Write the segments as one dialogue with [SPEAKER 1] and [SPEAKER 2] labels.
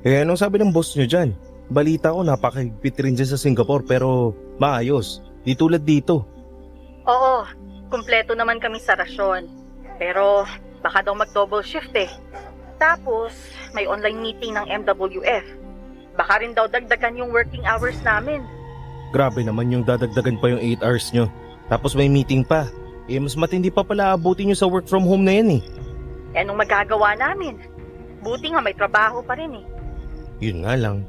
[SPEAKER 1] Anong sabi ng boss nyo dyan? Balita ko napakahigpit rin dyan sa Singapore pero maayos. Di tulad dito.
[SPEAKER 2] Oo, kumpleto naman kami sa rasyon. Pero baka daw mag-double shift eh. Tapos may online meeting ng MWF. Baka rin daw dagdagan yung working hours namin.
[SPEAKER 1] Grabe naman yung dadagdagan pa yung 8 hours nyo. Tapos may meeting pa. Mas matindi pa pala abutin nyo sa work from home na yan eh.
[SPEAKER 2] Anong magagawa namin? Buti nga may trabaho pa rin eh.
[SPEAKER 1] Yun nga lang.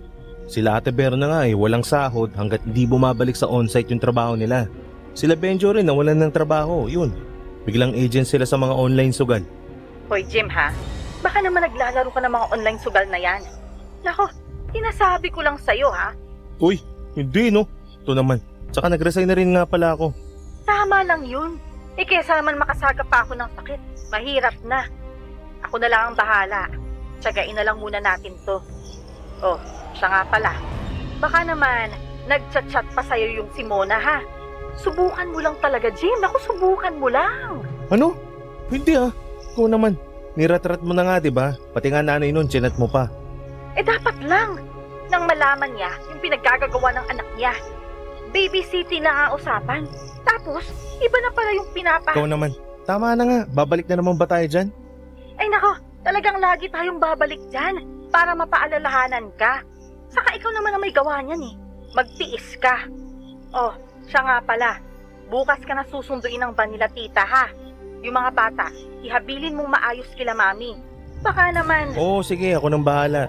[SPEAKER 1] Sila Ate Berna nga walang sahod hanggat hindi bumabalik sa on-site yung trabaho nila. Sila Benjo rin nawalan ng trabaho, yun. Biglang agent sila sa mga online sugal.
[SPEAKER 2] Hoy Jim ha, baka naman naglalaro ka ng mga online sugal na yan. Nako, sinasabi ko lang sa'yo ha.
[SPEAKER 1] Uy, hindi no. Ito naman. Tsaka nag-resign na rin nga pala ako.
[SPEAKER 2] Tama lang yun. Kesa naman makasagap pa ako ng sakit. Mahirap na. Ako na lang ang bahala. Tsagain na lang muna natin to. Oh, siya nga pala. Baka naman, nagchat-chat pa sa'yo yung si Mona ha. Subukan mo lang talaga, Jim. Naku, subukan mo lang.
[SPEAKER 1] Ano? Hindi Ikaw naman. Niratrat mo na nga, diba? Pati nga nanay nun, chinat mo pa.
[SPEAKER 2] Dapat lang. Nang malaman niya yung pinaggagawa ng anak niya. Babysitting na nga usapan. Tapos, iba na pala yung
[SPEAKER 1] Ikaw naman. Tama na nga. Babalik na naman ba tayo dyan?
[SPEAKER 2] Ay nako, talagang lagi tayong babalik dyan para mapaalalahanan ka. Saka ikaw naman ang may gawa niyan eh. Magtiis ka. Oh, siya nga pala. Bukas ka na susunduin ng van nila tita ha. Yung mga bata, ihabilin mong maayos kila mami. Baka naman.
[SPEAKER 1] Oo, sige. Ako nang bahala.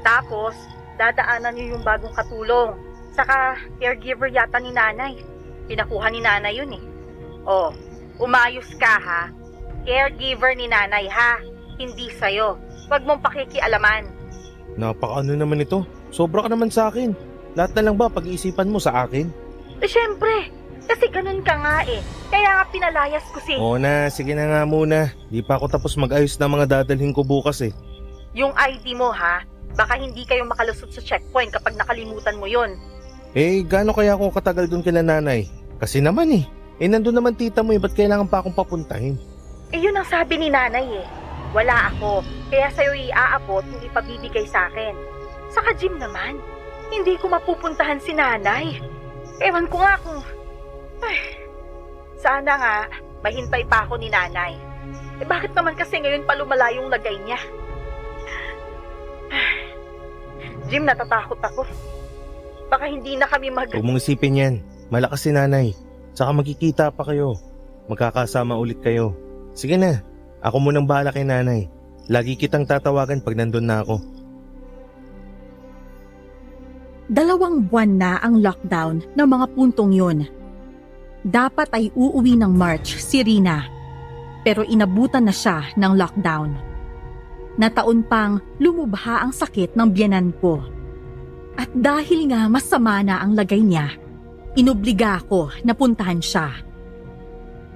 [SPEAKER 2] Tapos, dadaanan niyo yung bagong katulong. Saka, caregiver yata ni nanay. Pinakuha ni nanay yun eh. Oh, umayos ka ha. Caregiver ni nanay ha. Hindi sa'yo. Huwag mong pakikialaman.
[SPEAKER 1] Napakaano naman ito. Sobra ka naman sa akin. Lahat na lang ba pag-iisipan mo sa akin?
[SPEAKER 2] Syempre. Kasi ganun ka nga eh. Kaya nga pinalayas ko si...
[SPEAKER 1] Oo na, sige na nga muna. Di pa ako tapos mag-ayos ng mga dadalhin ko bukas eh.
[SPEAKER 2] Yung ID mo ha. Baka hindi kayo makalusot sa checkpoint kapag nakalimutan mo yon.
[SPEAKER 1] Gaano kaya ako katagal dun kila nanay? Kasi naman nandun naman tita mo ba't kailangan pa akong papuntahin?
[SPEAKER 2] Yun ang sabi ni nanay eh. Wala ako, kaya sa'yo iaabot yung ipabibigay sa akin. Saka Jim naman, hindi ko mapupuntahan si nanay. Ewan ko nga kung... sana nga, mahintay pa ako ni nanay. Bakit naman kasi ngayon pa lumala yung lagay niya? Jim, natatakot ako. Baka hindi na kami
[SPEAKER 1] Huwag mong isipin yan. Malakas si nanay. Saka magkikita pa kayo. Magkakasama ulit kayo. Sige na. Ako munang bahala kay nanay. Lagi kitang tatawagan pag nandun na ako.
[SPEAKER 3] 2 buwan na ang lockdown ng mga puntong yun. Dapat ay uuwi ng March si Rina. Pero inabutan na siya ng lockdown. Nataon pang lumubha ang sakit ng biyenan ko. At dahil nga masama na ang lagay niya, inobliga ako na puntahan siya.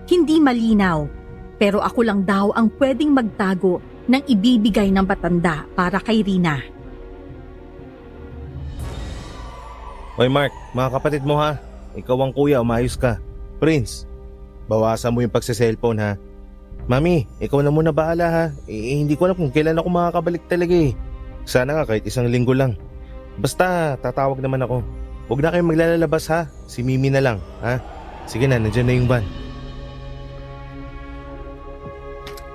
[SPEAKER 3] Hindi malinaw, pero ako lang daw ang pwedeng magtago ng ibibigay ng patanda para kay Rina.
[SPEAKER 1] Hoy Mark, mga kapatid mo ha. Ikaw ang kuya, umayos ka. Prince, bawasan mo yung pagsa-cellphone ha. Mami, ikaw na muna bahala ha. Hindi ko alam kung kailan ako makakabalik talaga eh. Sana nga kahit 1 linggo lang. Basta tatawag naman ako. Huwag na kayong maglalabas ha. Si Mimi na lang ha. Sige na, nandiyan na yung van.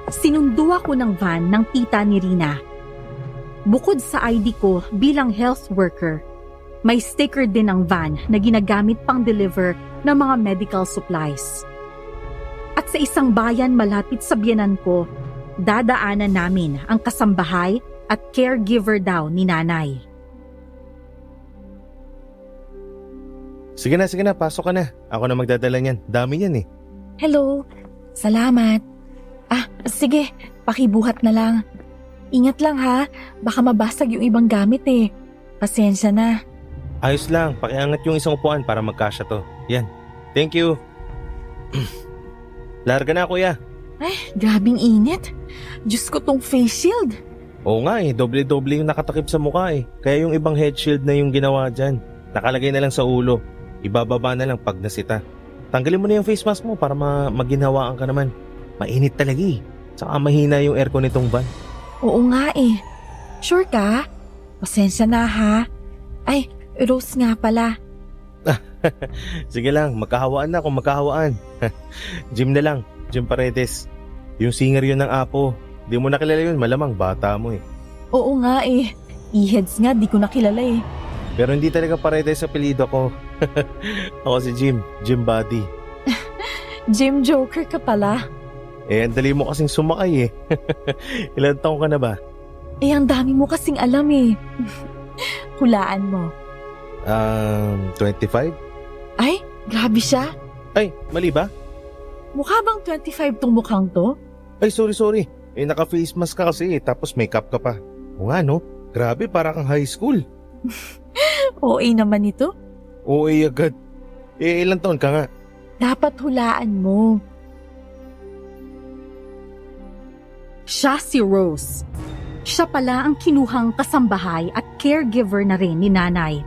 [SPEAKER 3] Sinundo ako ng van ng tita ni Rina. Bukod sa ID ko bilang health worker, may sticker din ang van na ginagamit pang deliver ng mga medical supplies. At sa isang bayan malapit sa biyenan ko, dadaanan namin ang kasambahay at caregiver daw ni nanay.
[SPEAKER 1] Sige na, pasok ka na. Ako na magdadala niyan. Dami yan eh.
[SPEAKER 4] Hello, salamat. Sige, pakibuhat na lang. Ingat lang ha, baka mabasag yung ibang gamit eh. Pasensya na.
[SPEAKER 1] Ayos lang, pakiangat yung isang upuan para magkasya to. Yan. Thank you. Larga na kuya.
[SPEAKER 4] Grabing init. Diyos ko tong face shield.
[SPEAKER 1] Oo nga doble-doble yung nakatakip sa mukha eh. Kaya yung ibang head shield na yung ginawa dyan. Nakalagay na lang sa ulo. Ibababa na lang pag nasita. Tanggalin mo na yung face mask mo para maginhawaan ka naman. Mainit talaga eh. Saka mahina yung aircon nitong van.
[SPEAKER 4] Oo nga eh. Sure ka? Pasensya na ha. Ay, Rose nga pala.
[SPEAKER 1] Sige lang, magkahawaan na kung magkahawaan. Jim na lang, Jim Paredes. Yung singer yun ng Apo. Di mo nakilala yun, malamang bata mo eh.
[SPEAKER 4] Oo nga eh. E-heads nga, di ko nakilala eh.
[SPEAKER 1] Pero hindi talaga Paredes sa apelyido ko. Ako si Jim, Jim Buddy.
[SPEAKER 4] Jim Joker ka pala.
[SPEAKER 1] Eh, ang dali mo kasing sumakay eh. Ilan taong ka na ba?
[SPEAKER 4] Eh, ang dami mo kasing alam eh. Hulaan mo.
[SPEAKER 1] 25?
[SPEAKER 4] Ay, grabe siya.
[SPEAKER 1] Ay, mali ba?
[SPEAKER 4] Mukha bang 25 tong mukhang to?
[SPEAKER 1] Ay, sorry. Eh, naka-face mask ka kasi eh, tapos makeup ka pa. O nga no, grabe para kang high school.
[SPEAKER 4] OA naman ito.
[SPEAKER 1] Oo agad. Eh, ilang taon ka nga?
[SPEAKER 4] Dapat hulaan mo.
[SPEAKER 3] Siya si Rose. Siya pala ang kinuhang kasambahay at caregiver na rin ni nanay.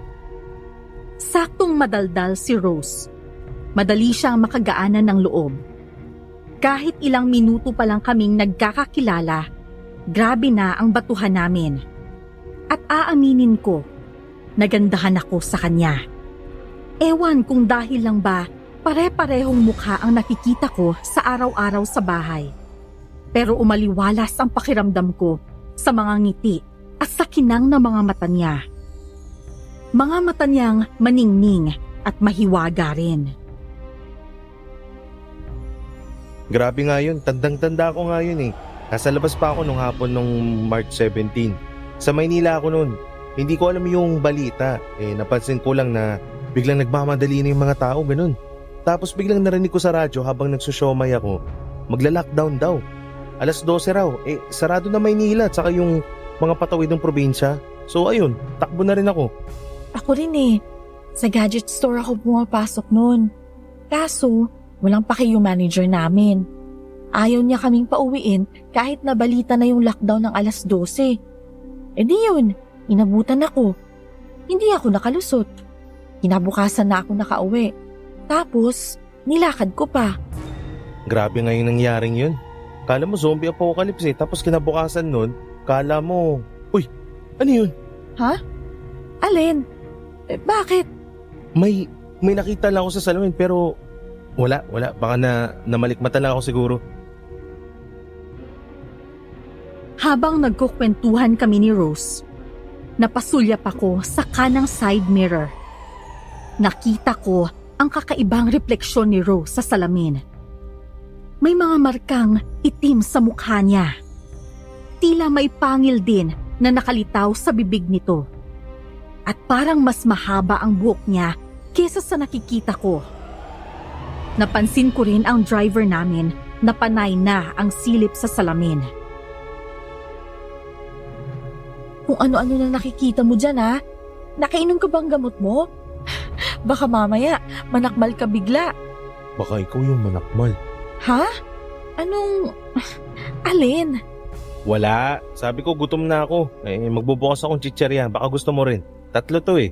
[SPEAKER 3] Saktong madaldal si Rose. Madali siyang makagaanan ng loob. Kahit ilang minuto pa lang kaming nagkakakilala, grabe na ang batuhan namin. At aaminin ko, nagandahan ako sa kanya. Ewan kung dahil lang ba pare-parehong mukha ang nakikita ko sa araw-araw sa bahay. Pero umaliwalas ang pakiramdam ko sa mga ngiti at sa kinang na mga mata niya. Mga mata niyang maningning at mahiwaga rin.
[SPEAKER 1] Grabe nga yun, tandang-tanda ko nga yun eh. Nasa labas pa ako nung hapon nung March 17. Sa Maynila ako nun. Hindi ko alam yung balita. Eh, napansin ko lang na biglang nagmamadali na yung mga tao, ganun. Tapos biglang narinig ko sa radyo habang nagsusyomay ako, magla-lockdown daw. 12:00 raw. Eh, sarado na Maynila at saka yung mga patawid ng probinsya. So ayun, takbo na rin ako.
[SPEAKER 4] Ako rin eh. Sa gadget store ako pumapasok noon. Kaso, walang paki yung manager namin. Ayaw niya kaming pauwiin kahit nabalita na yung lockdown ng 12:00. E di yun, inabutan ako. Hindi ako nakalusot. Kinabukasan na ako nakauwi. Tapos, nilakad ko pa.
[SPEAKER 1] Grabe nga yung nangyaring yun. Kala mo zombie apocalypse eh. Tapos kinabukasan nun, kala mo, uy, ano yun?
[SPEAKER 4] Ha? Alin? Bakit?
[SPEAKER 1] May nakita lang ako sa salamin pero wala. Baka namalikmata lang ako siguro.
[SPEAKER 3] Habang nagkukwentuhan kami ni Rose, napasulyap ako sa kanang side mirror. Nakita ko ang kakaibang refleksyon ni Rose sa salamin. May mga markang itim sa mukha niya. Tila may pangil din na nakalitaw sa bibig nito. At parang mas mahaba ang buhok niya kesa sa nakikita ko. Napansin ko rin ang driver namin na panay na ang silip sa salamin.
[SPEAKER 4] Kung ano-ano na nakikita mo dyan ha? Nakainom ka bang gamot mo? Baka mamaya, manakmal ka bigla.
[SPEAKER 1] Baka ikaw yung manakmal.
[SPEAKER 4] Ha? Anong... Alin?
[SPEAKER 1] Wala. Sabi ko gutom na ako. Eh, magbubukas akong chicherya. Baka gusto mo rin. 3 to eh.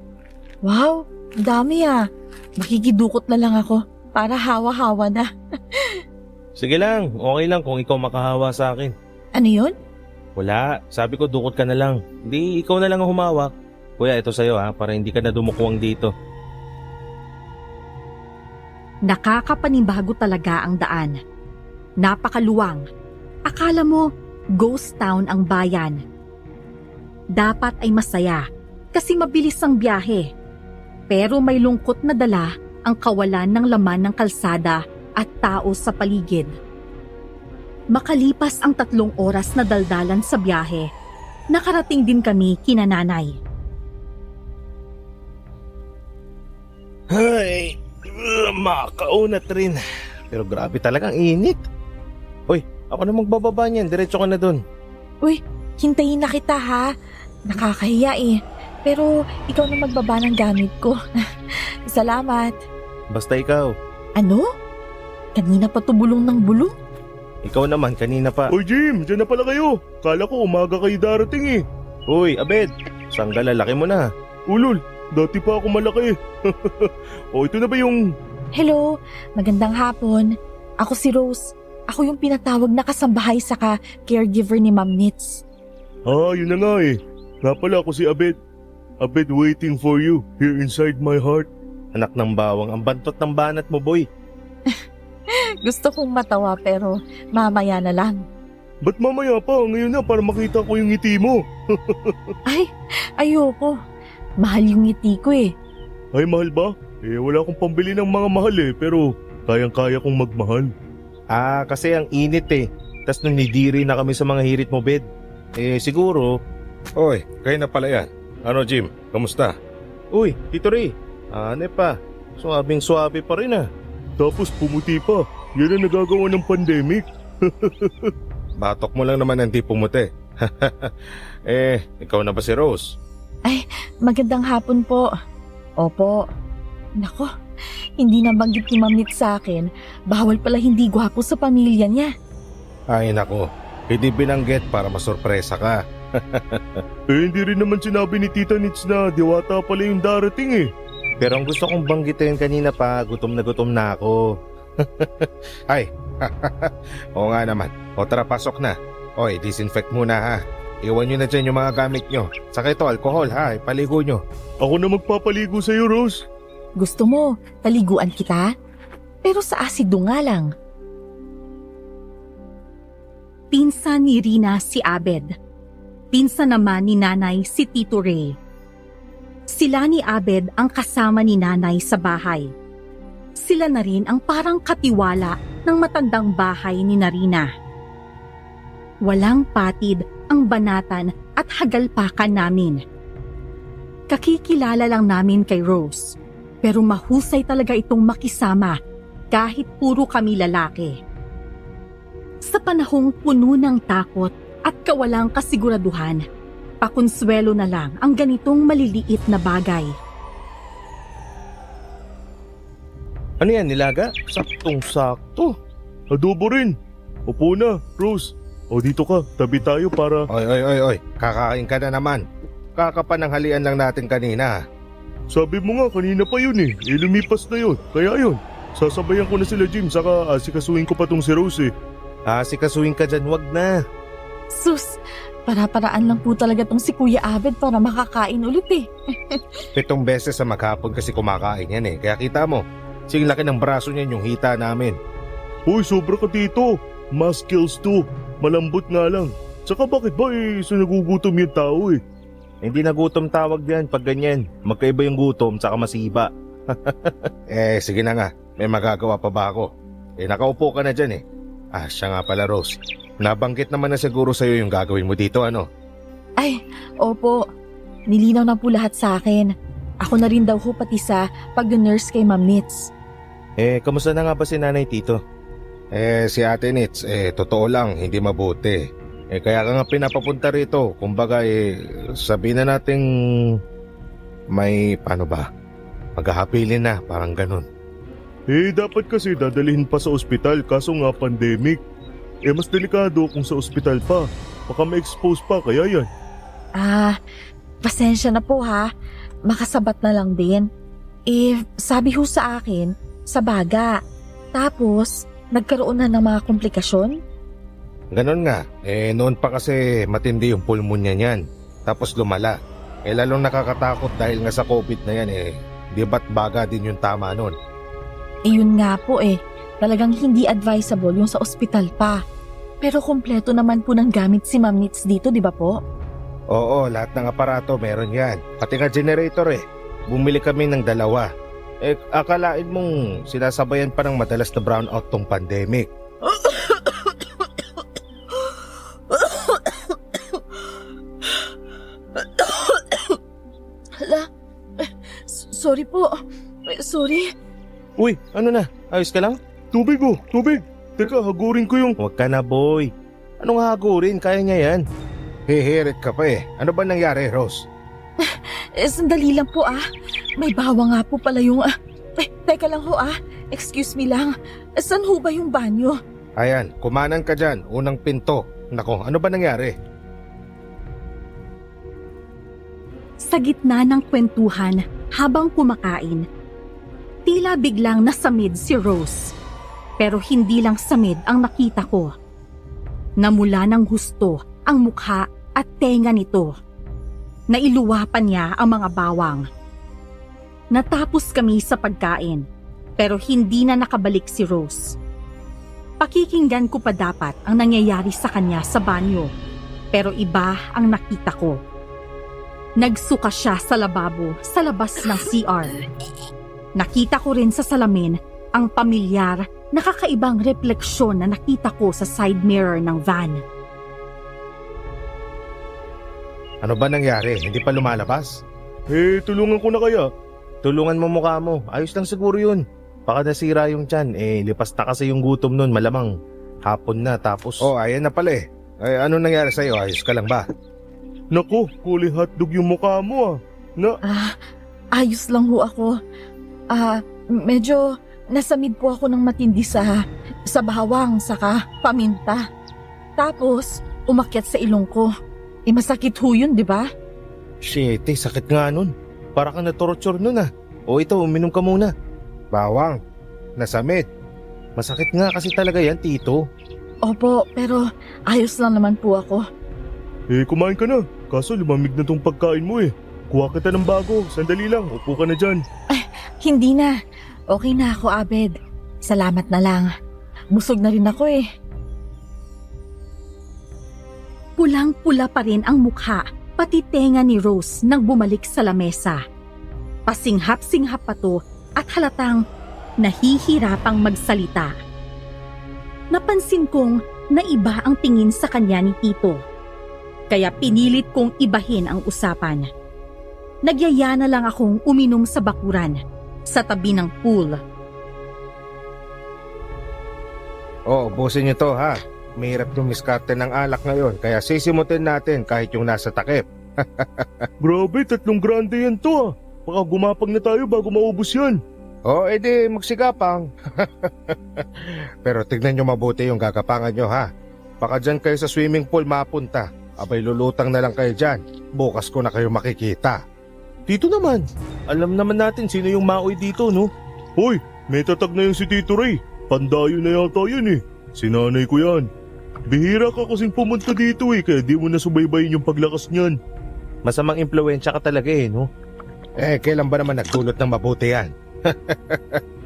[SPEAKER 4] Wow, dami ah. Makikidukot na lang ako para hawa-hawa na.
[SPEAKER 1] Sige lang. Okay lang kung ikaw makahawa sa akin.
[SPEAKER 4] Ano yun?
[SPEAKER 1] Wala. Sabi ko dukot ka na lang. Hindi, ikaw na lang ang humawak. Kuya, ito sa'yo ha. Para hindi ka na dumukuwang dito.
[SPEAKER 3] Nakakapanibago talaga ang daan. Napakaluwang. Akala mo, ghost town ang bayan. Dapat ay masaya kasi mabilis ang biyahe. Pero may lungkot na dala ang kawalan ng laman ng kalsada at tao sa paligid. Makalipas ang 3 oras na daldalan sa biyahe, nakarating din kami kina nanay.
[SPEAKER 1] Ay, makaunat rin. Pero grabe talagang init. Uy, ako na magbababa niyan. Diretso ka na dun.
[SPEAKER 4] Uy, hintayin na kita ha. Nakakahiya eh. Pero ikaw na magbaba ng gamit ko. Salamat.
[SPEAKER 1] Basta ikaw.
[SPEAKER 4] Ano? Kanina pa to bulong ng bulong?
[SPEAKER 1] Ikaw naman, kanina pa.
[SPEAKER 5] Oy Jim, dyan na pala kayo. Kala ko umaga kayo darating eh.
[SPEAKER 1] Uy, Abed. Sangga lalaki mo na.
[SPEAKER 5] Ulol, dati pa ako malaki. O ito na ba yung...
[SPEAKER 4] Hello, magandang hapon. Ako si Rose. Ako yung pinatawag na kasambahay saka caregiver ni Ma'am Nitz.
[SPEAKER 5] Ah, yun na nga eh. Nga pala ako si Abed. Abed waiting for you here inside my heart.
[SPEAKER 1] Anak ng bawang, ang bantot ng banat mo, boy.
[SPEAKER 4] Gusto kong matawa pero mamaya na lang.
[SPEAKER 5] Ba't mamaya pa? Ngayon na para makita ko yung ngiti mo.
[SPEAKER 4] Ay, ayoko. Mahal yung ngiti ko eh.
[SPEAKER 5] Ay, mahal ba? Wala akong pambili ng mga mahal pero kayang-kaya kong magmahal.
[SPEAKER 1] Kasi ang init eh. Tas nung nidiri na kami sa mga hirit mo, bed. Siguro. Oy, kayo na pala yan. Ano, Jim? Kamusta? Uy, Tito Ray. Pa. Suwabing-suwabe pa rin ah.
[SPEAKER 5] Tapos pumuti pa. Yan ang nagagawa ng pandemic.
[SPEAKER 1] Batok mo lang naman ang di pumuti. Ikaw na ba si Rose?
[SPEAKER 4] Magandang hapon po. Opo. Nako, hindi nabanggit ni Ma'am Nit sa akin. Bawal pala hindi gwapo sa pamilya niya.
[SPEAKER 1] Ay nako, hindi binanggit para masurpresa ka.
[SPEAKER 5] Hindi rin naman sinabi ni Tita Nits na diwata pala yung darating eh.
[SPEAKER 1] Pero ang gusto kong banggitin kanina pa, gutom na ako. Ay, oo nga naman. O tara, pasok na. Oy, disinfect muna ha. Iwan nyo na dyan yung mga gamit nyo. Saka ito, alcohol ha, ipaligo nyo.
[SPEAKER 5] Ako na magpapaligo sa'yo, Rose.
[SPEAKER 4] Gusto mo, taliguan kita? Pero sa asido nga lang.
[SPEAKER 3] Pinsan ni Rina si Abed. Pinsan naman ni Nanay si Tito Ray. Sila ni Abed ang kasama ni Nanay sa bahay. Sila na rin ang parang katiwala ng matandang bahay ni Narina. Walang patid ang banatan at hagalpakan namin. Kakikilala lang namin kay Rose, pero mahusay talaga itong makisama kahit puro kami lalaki. Sa panahong puno ng takot at kawalang kasiguraduhan, pakonsuelo na lang ang ganitong maliliit na bagay.
[SPEAKER 1] Ano yan, nilaga? Saktong-sakto.
[SPEAKER 5] Adobo rin. Upo na, Rose. O dito ka, tabi tayo para...
[SPEAKER 1] Oy. Kakain ka na naman. Kakapananghalian lang natin kanina.
[SPEAKER 5] Sabi mo nga, kanina pa yun eh. Lumipas na yun. Kaya yun. Sasabayan ko na sila Jim, saka asikasuhin ko pa tong si Rose eh.
[SPEAKER 1] Asikasuhin ka dyan, wag na.
[SPEAKER 4] Sus, para-paraan lang po talaga tong si Kuya Abed para makakain ulit eh.
[SPEAKER 1] 7 beses sa maghapon kasi kumakain yan eh. Kaya kita mo, sing laki ng braso niyan yung hita namin.
[SPEAKER 5] Uy, sobra ka dito. Muscles too. Malambot nga lang. Tsaka bakit ba sa nagugutom yung tao eh?
[SPEAKER 1] Hindi na gutom tawag yan pag ganyan. Magkaiba yung gutom saka masiba. Sige na nga. May magagawa pa ba ako? Nakaupo ka na dyan eh. Siya nga pala Rose. Nabanggit naman na siguro sa'yo yung gagawin mo dito ano?
[SPEAKER 4] Ay, opo. Nilinaw na po lahat sa akin. Ako na rin daw ho pati sa pag-nurse kay Ma'am Nits.
[SPEAKER 1] Kamusta na nga ba si Nanay Tito? Si Ate Nits, totoo lang, hindi mabuti. Kaya ka nga pinapapunta rito. Kumbaga, sabihin na nating may, paano ba? Maghahapilin na, parang ganun.
[SPEAKER 5] Dapat kasi dadalhin pa sa ospital kaso nga pandemic. Mas delikado kung sa ospital pa. Baka ma-expose pa, kaya yan.
[SPEAKER 4] Pasensya na po ha. Makasabat na lang din. Sabi ho sa akin, sa baga. Tapos, nagkaroon na ng mga komplikasyon?
[SPEAKER 1] Ganon nga. Noon pa kasi matindi yung pulmonya niyan. Tapos lumala. Lalong nakakatakot dahil nga sa COVID na yan di ba't baga din yung tama nun?
[SPEAKER 4] Yun nga po talagang hindi advisable yung sa ospital pa. Pero kompleto naman po ng gamit si Ma'am Nits dito, di ba po?
[SPEAKER 1] Oo, lahat ng aparato meron yan. Pati nga generator Bumili kami ng 2. Akalain mong sinasabayan pa ng madalas na brownout tong pandemic.
[SPEAKER 4] Hala, sorry po. Sorry.
[SPEAKER 1] Uy, ano na? Ayos ka lang?
[SPEAKER 5] Tubig oh, tubig. Teka, hagurin ko yung...
[SPEAKER 1] Huwag ka na, boy. Anong hagurin? Kaya niya yan. Hihirit ka pa Ano ba nangyari, Rose?
[SPEAKER 4] Sandali lang po May bawa nga po pala yung... teka lang ho Excuse me lang. Saan ho ba yung banyo?
[SPEAKER 1] Ayan, kumanan ka dyan. Unang pinto. Nako, ano ba nangyari?
[SPEAKER 3] Sa gitna ng kwentuhan habang kumakain, tila biglang nasamid si Rose. Pero hindi lang samid ang nakita ko. Namula ng husto ang mukha at tenga nito. Nailuwa pa niya ang mga bawang. Natapos kami sa pagkain, pero hindi na nakabalik si Rose. Pakikinggan ko pa dapat ang nangyayari sa kanya sa banyo, pero iba ang nakita ko. Nagsuka siya sa lababo sa labas ng CR. Nakita ko rin sa salamin ang pamilyar na kakaibang refleksyon na nakita ko sa side mirror ng van.
[SPEAKER 1] Ano ba nangyari? Hindi pa lumalabas?
[SPEAKER 5] Tulungan ko na kaya.
[SPEAKER 1] Tulungan mo mukha mo. Ayos lang siguro yun. Baka nasira yung tiyan. Lipas na kasi yung gutom nun. Malamang hapon na tapos... Oh, ayan na pala eh. Ano nangyari sa'yo? Ayos ka lang ba?
[SPEAKER 5] Naku, kulay hotdog yung mukha mo
[SPEAKER 4] Ayos lang ho ako. Medyo nasamid po ako ng matindi sa bawang saka paminta. Tapos, umakyat sa ilong ko. Masakit ho yun, di ba?
[SPEAKER 1] Shit, sakit nga nun. Para kang na-torture nun ah. O ito, uminom ka muna. Bawang, nasamid. Masakit nga kasi talaga yan, tito.
[SPEAKER 4] Opo, pero ayos lang naman po ako.
[SPEAKER 5] Kumain ka na. Kaso lumamig na tong pagkain mo Kuha kita ng bago. Sandali lang, upo ka na dyan.
[SPEAKER 4] Hindi na. Okay na ako, Abed. Salamat na lang. Busog na rin ako
[SPEAKER 3] Pulang-pula pa rin ang mukha, pati tenga ni Rose nang bumalik sa lamesa. Pasinghap-singhap pa to at halatang nahihirapang magsalita. Napansin kong naiba ang tingin sa kanya ni Tito. Kaya pinilit kong ibahin ang usapan. Nagyaya na lang akong uminom sa bakuran, sa tabi ng pool.
[SPEAKER 1] Ubusin niyo to ha. Mahirap yung miskarte ng alak ngayon, kaya sisimutin natin kahit yung nasa takip.
[SPEAKER 5] Grabe, 3 grande yan to Baka gumapang na tayo bago maubos yan.
[SPEAKER 1] Edi magsigapang. Pero tignan nyo mabuti yung gagapangan nyo ha. Baka dyan kayo sa swimming pool mapunta. Abay lulutang na lang kayo dyan. Bukas ko na kayo makikita. Dito naman. Alam naman natin sino yung maoy dito, no?
[SPEAKER 5] Hoy, may tatag na yung si Tito Ray. Pandayo na yata yan Sinanay ko yan. Bihira ka kasing pumunta dito kaya di mo na subaybayin yung paglakas niyan.
[SPEAKER 1] Masamang impluensya ka talaga no? Kailan ba naman nagdulot ng mabuti yan?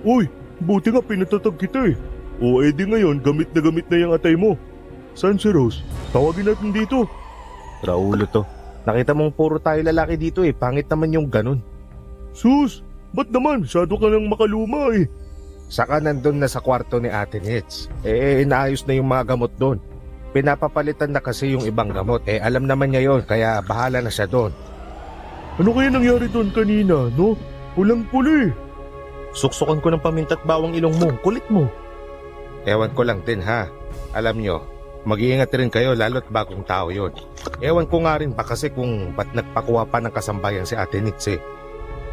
[SPEAKER 5] Uy, buti nga pinatatag kita di ngayon gamit na yung atay mo. Saan si Rose? Tawagin natin dito.
[SPEAKER 1] Raulo to. Nakita mong puro tayo lalaki dito Pangit naman yung ganun.
[SPEAKER 5] Sus, ba't naman? Masyado ka nang makaluma
[SPEAKER 1] Saka nandun na sa kwarto ni Ate Nitz. Inaayos na yung mga gamot doon. Pinapapalitan na kasi yung ibang gamot. Alam naman niya yon, kaya bahala na siya doon.
[SPEAKER 5] Ano kaya nangyari doon kanina, no? Pulang-puli.
[SPEAKER 1] Suksukan ko ng paminta't bawang ilong mo. Kulit mo. Ewan ko lang din ha. Alam nyo, mag-iingat rin kayo lalo't bagong tao yon. Ewan ko nga rin pa kasi kung ba't nagpakuha pa ng kasambayan si Ate Nitz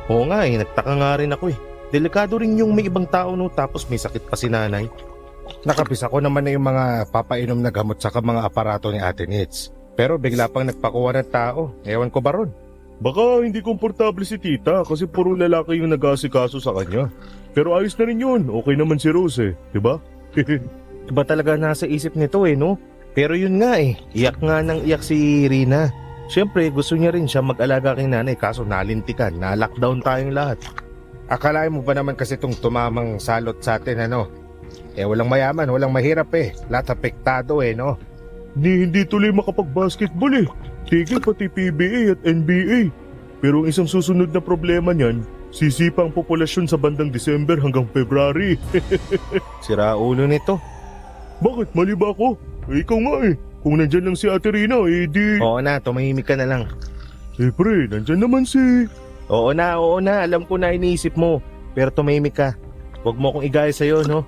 [SPEAKER 1] Oo nga nagtaka nga rin ako Delikado rin yung may ibang tao tapos may sakit pa si nanay. Nakabisa ko naman na yung mga papainom na gamot sa mga aparato ni Ate Nitz. Pero bigla pang nagpakuha ng tao. Ewan ko ba ron?
[SPEAKER 5] Baka hindi komportable si tita kasi puro lalaki yung nag-aasikaso sa kanya. Pero ayos na rin yun. Okay naman si Rose diba?
[SPEAKER 1] Iba talaga nasa isip nito no? Pero yun nga iyak nga nang iyak si Rina. Siyempre gusto niya rin siya mag-alaga kay nanay kaso nalintikan, na-lockdown tayong lahat. Akalain mo ba naman kasi itong tumamang salot sa atin walang mayaman, walang mahirap Lahat apektado no?
[SPEAKER 5] Hindi tuloy makapag-basketball Tigil pati PBA at NBA. Pero ang isang susunod na problema niyan, sisipa ang populasyon sa bandang December hanggang February.
[SPEAKER 1] Sira ulo nito.
[SPEAKER 5] Bakit? Mali ba ako? Ikaw nga Kung nandyan lang si Ate Rina, di...
[SPEAKER 1] Oo na, tumahimik ka na lang.
[SPEAKER 5] Pre, nandyan naman si...
[SPEAKER 1] Oo na, alam ko na iniisip mo. Pero tumahimik ka. Huwag mo akong igaya sa'yo, no?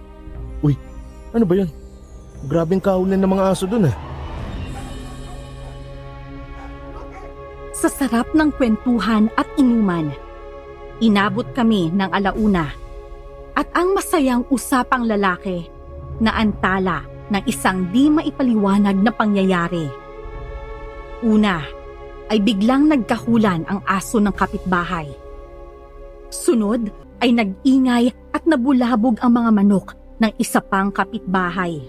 [SPEAKER 1] Uy, ano ba yan? Grabeng kahulan ng mga aso dun
[SPEAKER 3] Sa sarap ng kwentuhan at inuman, inabot kami ng alauna. At ang masayang usapang lalaki na antala ng isang di maipaliwanag na pangyayari. Una, ay biglang nagkahulan ang aso ng kapitbahay. Sunod ay nag-ingay at nabulabog ang mga manok ng isa pang kapitbahay.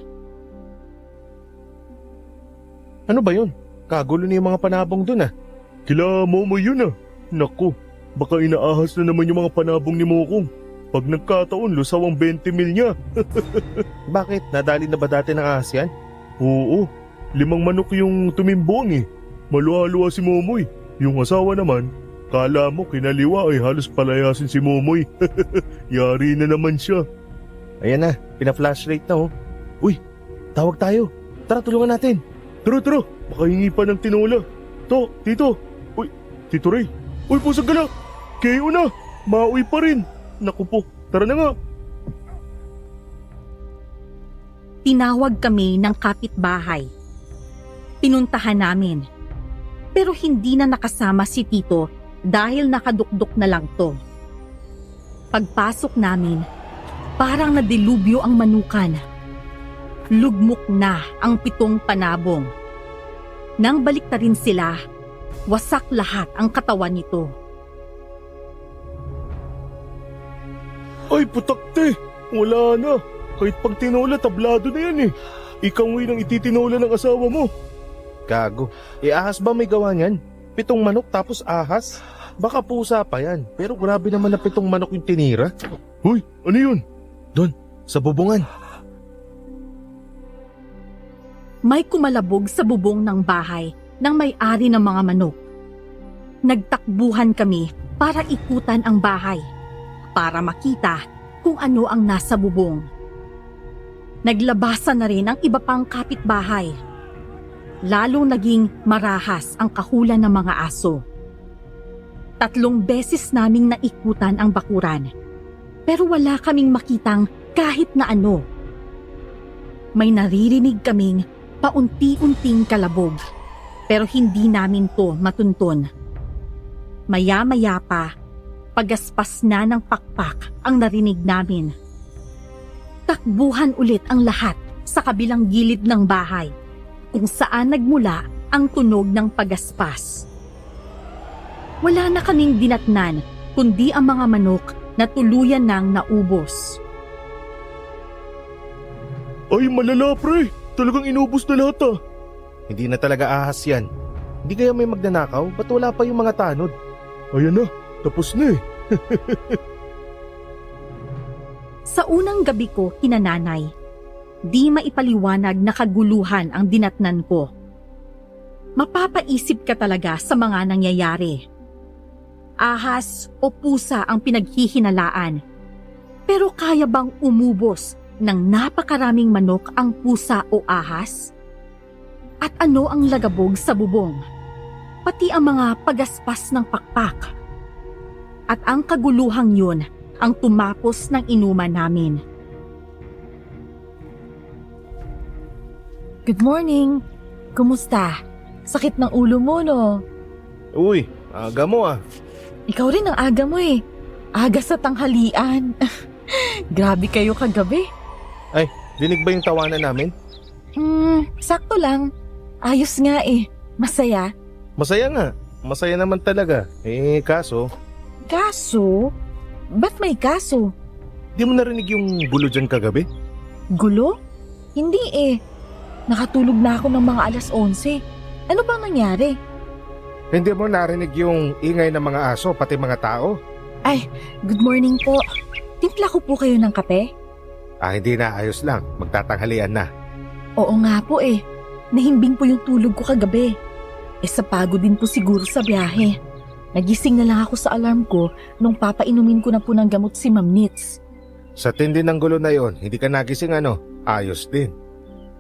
[SPEAKER 1] Ano ba yun? Kagulo na yung mga panabong dun
[SPEAKER 5] Kila Momoy yun ah. Naku, baka inaahas na naman yung mga panabong ni Mokong. Pag nagkataon, lusaw ang 20 mil niya.
[SPEAKER 1] Bakit? Nadali na ba dati ng ahas yan?
[SPEAKER 5] Oo, 5 manok yung tumimbong eh. Maluwa-luwa si Momoy. Yung asawa naman, kala mo kinaliwa ay halos palayasin si Momoy. Yari na naman siya.
[SPEAKER 1] Ayan na, pina-flashlight na oh. Uy, tawag tayo. Tara, tulungan natin.
[SPEAKER 5] Tara, makahingi pa ng tinola. Tito. Uy, Tito Ray. Uy, pusag ka na. KO na. Mauwi pa rin. Naku po, tara na nga.
[SPEAKER 3] Tinawag kami ng kapitbahay. Pinuntahan namin. Pero hindi na nakasama si Tito dahil nakadukdok na lang to. Pagpasok namin, parang nadilubyo ang manukan. Lugmok na ang 7 panabong. Nang baliktarin sila, wasak lahat ang katawan nito.
[SPEAKER 5] Ay, putakte. Wala na. Kahit pag tinola, tablado na yan eh. Ikaw nang ititinola ng asawa mo.
[SPEAKER 1] Gago. Ahas ba may gawa niyan? 7 manok tapos ahas? Baka pusa pa yan. Pero grabe naman na 7 manok yung tinira.
[SPEAKER 5] Hoy, ano yun?
[SPEAKER 1] Sa bubungan.
[SPEAKER 3] May kumalabog sa bubong ng bahay ng may-ari ng mga manok. Nagtakbuhan kami para ikutan ang bahay, para makita kung ano ang nasa bubong. Naglabasan na rin ang iba pang kapitbahay. Lalong naging marahas ang kahulan ng mga aso. 3 beses naming naikutan ang bakuran, pero wala kaming makitang kahit na ano. May naririnig kaming paunti-unting kalabog, pero hindi namin to matuntun. Maya-maya pa, pagaspas na ng pakpak ang narinig namin. Takbuhan ulit ang lahat sa kabilang gilid ng bahay, kung saan nagmula ang tunog ng pagaspas. Wala na kaming dinatnan, kundi ang mga manok na tuluyan nang naubos.
[SPEAKER 5] Ay, malala pre. Talagang inubos na lahat ah.
[SPEAKER 1] Hindi na talaga ahas yan. Hindi kaya may magnanakaw? Ba't wala pa yung mga tanod?
[SPEAKER 5] Ayan na, tapos na eh.
[SPEAKER 3] Sa unang gabi ko kinananay, di maipaliwanag na kaguluhan ang dinatnan ko. Mapapaisip ka talaga sa mga nangyayari. Ahas o pusa ang pinaghihinalaan. Pero kaya bang umubos ng napakaraming manok ang pusa o ahas? At ano ang lagabog sa bubong? Pati ang mga pagaspas ng pakpak. At ang kaguluhang yun ang tumapos ng inuman namin.
[SPEAKER 4] Good morning. Kumusta? Sakit ng ulo mo, no?
[SPEAKER 1] Uy, aga mo ah.
[SPEAKER 4] Ikaw rin ang aga mo eh. Aga sa tanghalian. Grabe kayo kagabi.
[SPEAKER 1] Dinig ba yung tawanan namin?
[SPEAKER 4] Sakto lang. Ayos nga eh. Masaya.
[SPEAKER 1] Masaya nga. Masaya naman talaga. Kaso,
[SPEAKER 4] Kaso? Ba't may kaso?
[SPEAKER 1] di mo narinig yung gulo dyan kagabi?
[SPEAKER 4] Gulo? Hindi eh. Nakatulog na ako ng mga 11:00. Ano bang nangyari?
[SPEAKER 1] Hindi mo narinig yung ingay ng mga aso, pati mga tao?
[SPEAKER 4] Good morning po. Timpla ko po kayo ng kape?
[SPEAKER 1] Hindi na, ayos lang. Magtatanghalian na.
[SPEAKER 4] Oo nga po eh. Nahimbing po yung tulog ko kagabi. Sa pagod din po siguro sa biyahe. Nagising na lang ako sa alarm ko nung papainumin ko na po ng gamot si Ma'am Nitz.
[SPEAKER 1] Sa tindi ng gulo na yon, hindi ka nagising ayos din.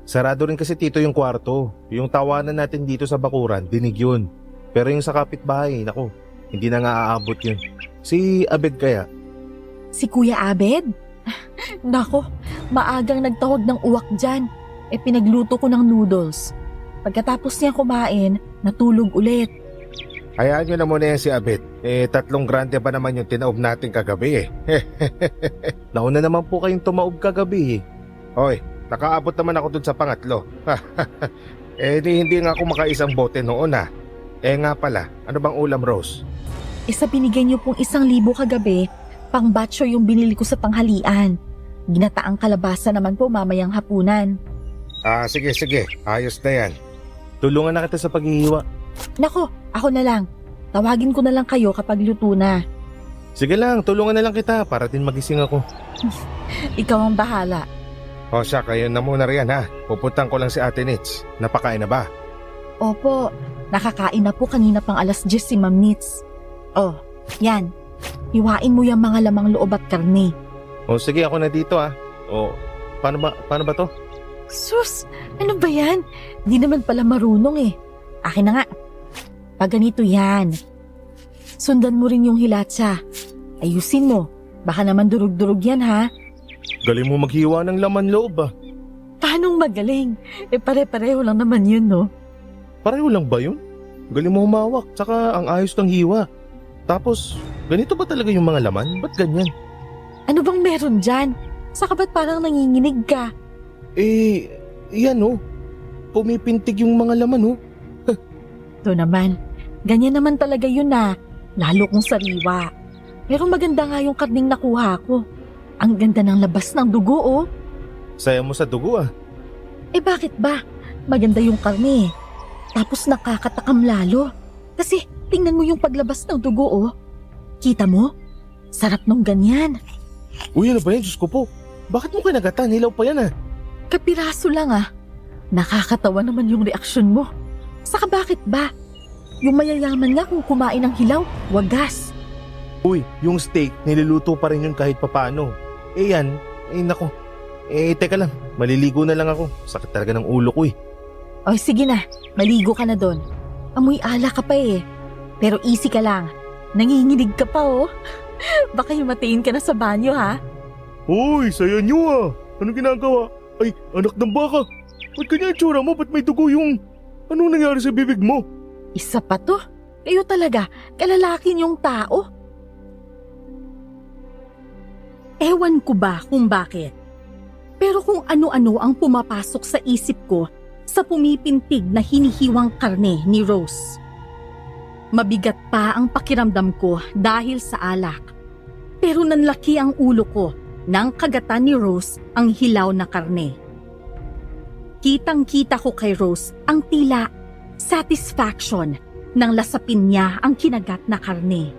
[SPEAKER 1] Sarado rin kasi tito yung kwarto. Yung tawanan natin dito sa bakuran, dinig yun. Pero yung sa kapitbahay, naku, hindi na nga aabot yun. Si Abed kaya?
[SPEAKER 4] Si Kuya Abed? Nako, maagang nagtawag ng uwak dyan. Pinagluto ko ng noodles. Pagkatapos niya kumain, natulog ulit.
[SPEAKER 1] Hayaan nyo na muna yan si Abed. 3 grande pa naman yung tinaob natin kagabi Nauna naman po kayong tumaob kagabi Hoy, nakaabot naman ako dun sa pangatlo. Hindi nga ako makaisang bote noon nga pala, ano bang ulam, Rose?
[SPEAKER 4] Sa binigay niyo pong 1,000 kagabi, pang batcho yung binili ko sa tanghalian. Ginataang kalabasa naman po mamayang hapunan.
[SPEAKER 1] Sige, ayos na yan. Tulungan na kita sa paghihiwa.
[SPEAKER 4] Nako, ako na lang. Tawagin ko na lang kayo kapag luto na.
[SPEAKER 1] Sige lang, tulungan na lang kita para din magising ako.
[SPEAKER 4] Ikaw ang bahala.
[SPEAKER 1] O siya, kayo na muna riyan ha. Pupuntan ko lang si Ate Nitz. Napakain na ba?
[SPEAKER 4] Opo, nakakain na po kanina pang alas 10 si Ma'am Nitz. Oh, yan. Hiwain mo yung mga lamang loob at karne.
[SPEAKER 1] O sige, ako na dito ha. O, paano ba to?
[SPEAKER 4] Sus, ano ba yan? Di naman pala marunong eh. Akin na nga. Pag ganito yan. Sundan mo rin yung hilatsa. Ayusin mo. Baka naman durug-durug yan ha.
[SPEAKER 1] Galing mo maghiwa ng laman loob ah.
[SPEAKER 4] Paanong magaling? Pare-pareho lang naman yun no?
[SPEAKER 1] Pareho lang ba yun? Galing mo humawak, tsaka ang ayos ng hiwa. Tapos, ganito ba talaga yung mga laman? Ba't ganyan?
[SPEAKER 4] Ano bang meron dyan? Saka ba't parang nanginginig ka?
[SPEAKER 1] Yan oh. Pumipintig yung mga laman oh.
[SPEAKER 4] Ito naman, ganyan naman talaga yun na. Lalo kung sariwa. Pero maganda nga yung karning nakuha ko. Ang ganda ng labas ng dugo oh.
[SPEAKER 1] Saya mo sa dugo ah.
[SPEAKER 4] Bakit ba? Maganda yung karne. Tapos nakakatakam lalo. Kasi tingnan mo yung paglabas ng dugo oh. Kita mo? Sarap nung ganyan.
[SPEAKER 1] Uy, ano ba yan? Diyos ko po. Bakit mo kinagatan? Hilaw pa yan ah.
[SPEAKER 4] Kapiraso lang ah. Nakakatawa naman yung reaksyon mo. Saka bakit ba? Yung mayayaman nga kung kumain ng hilaw, wagas.
[SPEAKER 1] Uy, yung steak, niluluto pa rin yun kahit papano. Yan, nako. Teka lang, maliligo na lang ako. Sakit talaga ng ulo ko eh.
[SPEAKER 4] O sige na, maligo ka na doon. Amoy ala ka pa eh. Pero easy ka lang. Nanginginig ka pa oh. Baka yumatiin ka na sa banyo ha.
[SPEAKER 5] Hoy, saya nyo ah. Anong ginagawa? Ay, anak ng baka. Ba't kanya tsura mo? Ba't may dugo yung... Anong nangyari sa bibig mo?
[SPEAKER 4] Isa pa to. Kayo talaga, kalalakin yung tao.
[SPEAKER 3] Ewan ko ba kung bakit. Pero kung ano-ano ang pumapasok sa isip ko sa pumipintig na hinihiwang karne ni Rose. Mabigat pa ang pakiramdam ko dahil sa alak. Pero nanlaki ang ulo ko nang kagatan ni Rose ang hilaw na karne. Kitang-kita ko kay Rose ang tila satisfaction nang lasapin niya ang kinagat na karne.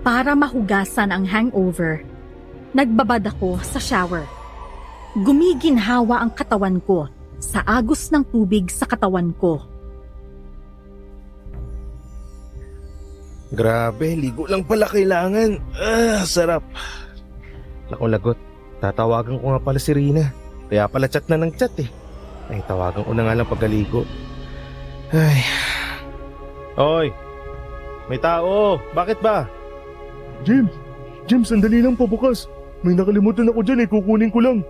[SPEAKER 3] Para mahugasan ang hangover, nagbabad ako sa shower. Gumiginhawa ang katawan ko sa agos ng tubig sa katawan ko.
[SPEAKER 1] Grabe, ligo lang pala kailangan. Sarap. Naku lagot, tatawagan ko nga pala si Rina. Kaya pala chat na ng chat eh. Ay, tawagan ko na nga lang pagkaligo. Ay. Oy, may tao. Bakit ba?
[SPEAKER 5] Jim, sandali lang pabukas. May nakalimutan ako dyan eh, kukunin ko lang.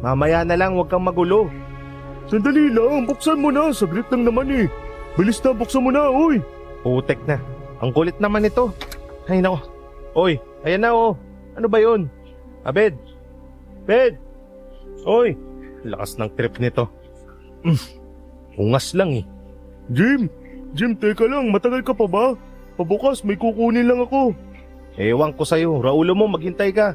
[SPEAKER 1] Mamaya na lang, huwag kang magulo.
[SPEAKER 5] Sandali lang, buksan mo na. Saglit lang naman eh. Bilis na, buksan mo na, oy.
[SPEAKER 1] Putek na. Ang kulit naman ito. Ay nako. Oy, ayan na oh. Ano ba yun? Abed. Bed. Oy, lakas ng trip nito. Ungas lang eh.
[SPEAKER 5] Jim, teka lang, matagal ka pa ba? Pabukas, may kukunin lang ako.
[SPEAKER 1] Ewan ko sa'yo, Raulo mo, maghintay ka.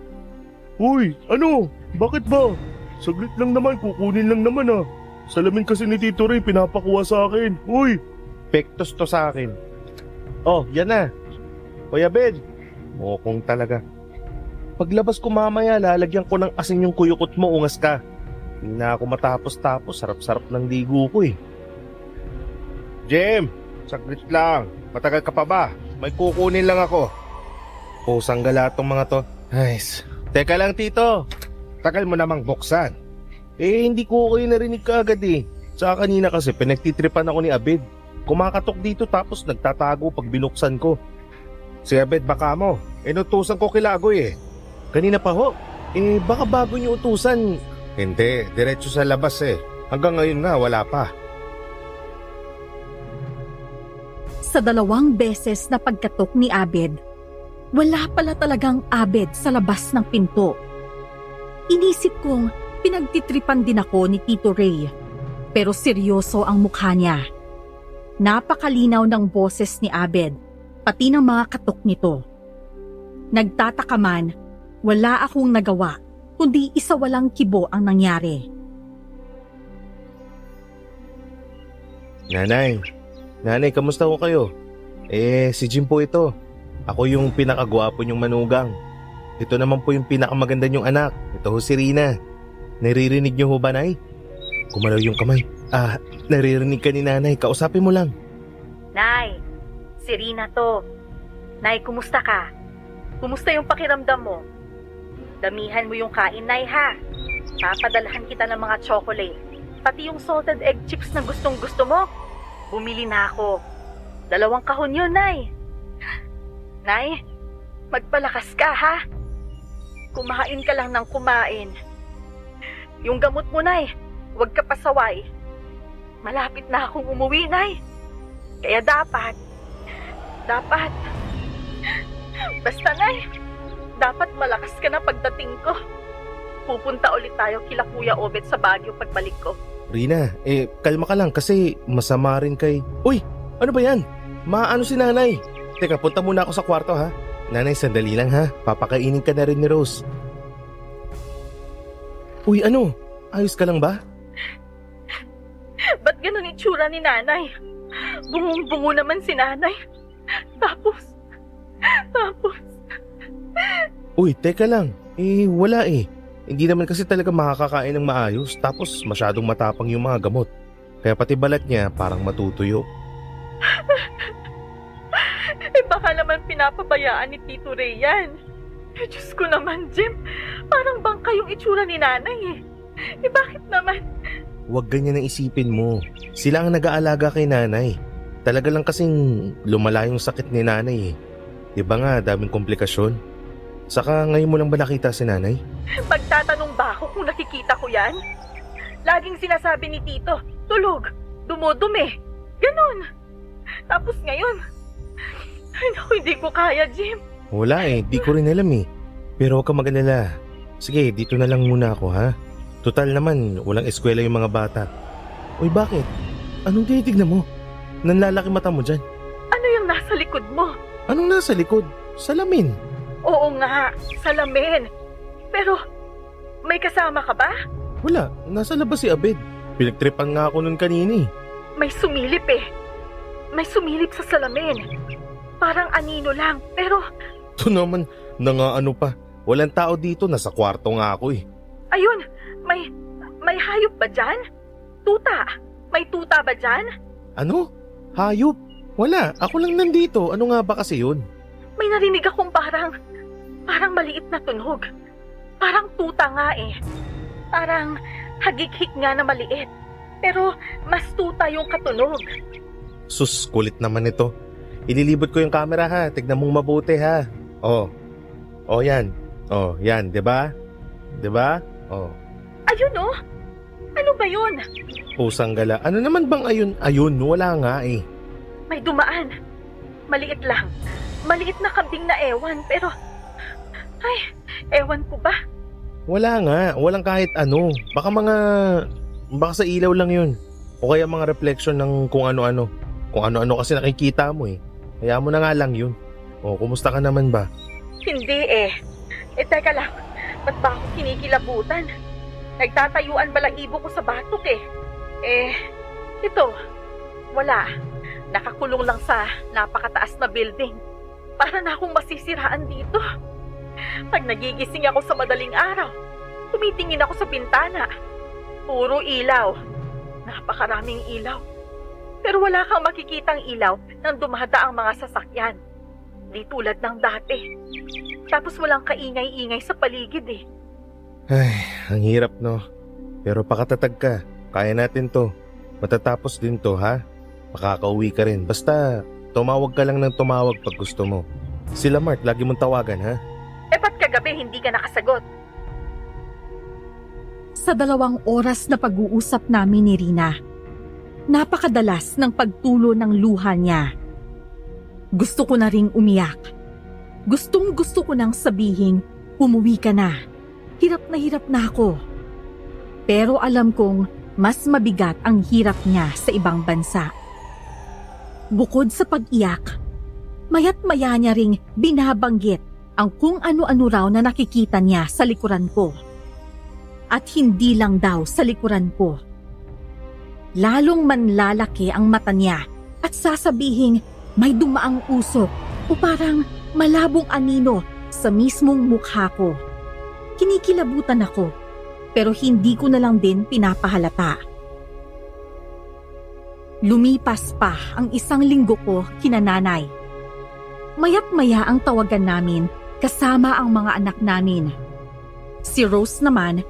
[SPEAKER 5] Uy, ano? Bakit ba? Saglit lang naman, kukunin lang naman ah. Salamin kasi ni Tito Ray, pinapakuha sa akin. Uy!
[SPEAKER 1] Pektos to sa akin. Oh, yan na. Kuya Ben, mokong talaga. Paglabas ko mamaya, lalagyan ko ng asin yung kuyukot mo, ungas ka. Hindi na ako matapos-tapos, sarap-sarap ng ligo ko eh. Jem, saglit lang. Matagal ka pa ba? May kukunin lang ako. Pusang gala tong mga to. Ay, teka lang tito. Tagal mo namang buksan. Hindi ko kayo narinig kaagad eh. Tsaka kanina kasi pinagtitripan ako ni Abed. Kumakatok dito tapos nagtatago pag binuksan ko. Si Abed baka mo. Inutusan ko kila Agoy eh. Kanina pa ho. Baka bago niyo utusan. Hindi, diretso sa labas eh. Hanggang ngayon nga wala pa.
[SPEAKER 3] Sa 2 beses na pagkatok ni Abed, wala pala talagang Abed sa labas ng pinto. Inisip kong pinagtitripan din ako ni Tito Ray, pero seryoso ang mukha niya. Napakalinaw ng boses ni Abed, pati ng mga katok nito. Nagtataka man, wala akong nagawa, kundi isawalang kibo ang nangyari.
[SPEAKER 1] Nanay, Nanay, kamusta ho kayo? Si Jim po ito. Ako yung pinakagwapo niyong manugang. Ito naman po yung pinakamaganda niyong anak. Ito ho si Rina. Naririnig niyo ho ba, Nay? Gumalaw yung kamay. Naririnig ka ni Nanay. Kausapin mo lang.
[SPEAKER 2] Nay, si Rina to. Nay, kumusta ka? Kumusta yung pakiramdam mo? Damihan mo yung kain, Nay, ha? Papadalhan kita ng mga chocolate. Pati yung salted egg chips na gustong gusto mo. Bumili na ako. 2 kahon yun, Nay. Nay, magpalakas ka, ha? Kumain ka lang ng kumain. Yung gamot mo, Nay, huwag ka pasaway. Malapit na akong umuwi, Nay. Kaya dapat, basta, Nay, dapat malakas ka na pagdating ko. Pupunta ulit tayo kila Kuya Obet sa Baguio pagbalik ko.
[SPEAKER 1] Rina, kalma ka lang kasi masama rin kay... Uy, ano ba yan? Maano si Nanay? Teka, punta muna ako sa kwarto ha. Nanay, sandali lang ha. Papakainin ka na rin ni Rose. Uy, ano? Ayos ka lang ba?
[SPEAKER 2] Ba't ganun itsura ni Nanay? Bungong-bungo naman si Nanay. Tapos...
[SPEAKER 1] Uy, teka lang. Wala eh. Hindi naman kasi talaga makakakain ng maayos tapos masyadong matapang yung mga gamot. Kaya pati balat niya parang matutuyo.
[SPEAKER 2] Baka naman pinapabayaan ni Tito Ray yan. Diyos ko naman, Jim. Parang bangka yung itsura ni Nanay eh. Bakit naman?
[SPEAKER 1] Huwag ganyan ang isipin mo. Sila ang nag-aalaga kay Nanay. Talaga lang kasing lumala yung sakit ni Nanay eh. Diba nga, daming komplikasyon. Saka ngayon mo lang ba nakita si Nanay?
[SPEAKER 2] Magtatanong ba ako kung nakikita ko yan? Laging sinasabi ni Tito, tulog, dumudumi, ganun. Tapos ngayon, ay naku, hindi ko kaya, Jim.
[SPEAKER 1] Wala eh, di ko rin alam eh. Pero huwag ka mag-alala. Sige, dito na lang muna ako ha. Total naman, walang eskwela yung mga bata. Uy, bakit? Anong tinitignan mo? Nanlalaki mata mo dyan.
[SPEAKER 2] Ano yung nasa likod mo?
[SPEAKER 1] Anong nasa likod? Salamin.
[SPEAKER 2] Oo nga, salamin. Pero, may kasama ka ba?
[SPEAKER 1] Wala, nasa labas si Abed. Pinagtripan nga ako nun kanina eh.
[SPEAKER 2] May sumilip eh. May sumilip sa salamin. Parang anino lang, pero...
[SPEAKER 1] Ito naman, ano pa. Walang tao dito, nasa kwarto nga ako eh.
[SPEAKER 2] Ayun, may hayop ba dyan? Tuta. May tuta ba dyan?
[SPEAKER 1] Ano? Hayop? Wala, ako lang nandito. Ano nga ba kasi yun?
[SPEAKER 2] May narinig akong parang maliit na tunog. Parang tuta nga eh. Parang hagik-hik nga na maliit. Pero mas tuta yung katunog.
[SPEAKER 1] Sus, kulit naman ito. Ililibot ko yung camera ha. Tignan mong mabuti ha. Oh, yan. Oh, yan, 'di ba? 'Di ba? Oh.
[SPEAKER 2] Ayun oh. Ano ba yun?
[SPEAKER 1] Pusang gala. Ano naman bang ayun? Ayun, wala nga eh.
[SPEAKER 2] May dumaan. Maliit lang. Maliit na kambing na ewan, pero... Ay, ewan ko ba?
[SPEAKER 1] Wala nga, walang kahit ano. Baka sa ilaw lang yun. O kaya mga reflection ng kung ano-ano. Kung ano-ano kasi nakikita mo eh. Kaya mo na nga lang yun. O, kumusta ka naman ba?
[SPEAKER 2] Hindi eh. Teka lang. Ba't ba ako kinikilabutan? Nagtatayuan balahibo ko sa batok eh. Ito. Wala. Nakakulong lang sa napakataas na building. Para na akong masisiraan dito. Pag nagigising ako sa madaling araw, tumitingin ako sa bintana. Puro ilaw. Napakaraming ilaw. Pero wala kang makikitang ilaw nang dumadaang mga sasakyan. Di tulad ng dati. Tapos walang kaingay-ingay sa paligid eh.
[SPEAKER 1] Ay, ang hirap no. Pero pakatatag ka. Kaya natin to. Matatapos din to ha. Makakauwi ka rin. Basta tumawag ka lang ng tumawag pag gusto mo. Sila Mark, lagi mong tawagan ha.
[SPEAKER 2] Ba't kagabi hindi ka nakasagot?
[SPEAKER 3] Sa 2 oras na pag-uusap namin ni Rina, napakadalas ng pagtulo ng luha niya. Gusto ko na ring umiyak. Gustong-gusto ko nang sabihin, umuwi ka na. Hirap na ako. Pero alam kong mas mabigat ang hirap niya sa ibang bansa. Bukod sa pag-iyak, mayat-maya niya ring binabanggit ang kung ano-ano raw na nakikita niya sa likuran ko. At hindi lang daw sa likuran ko. Lalong manlalaki ang mata niya at sasabihing may dumaang usok o parang malabong anino sa mismong mukha ko. Kinikilabutan ako, pero hindi ko na lang din pinapahalata. Lumipas pa ang 1 linggo ko kina nanay. Mayat-maya ang tawagan namin kasama ang mga anak namin. Si Rose naman,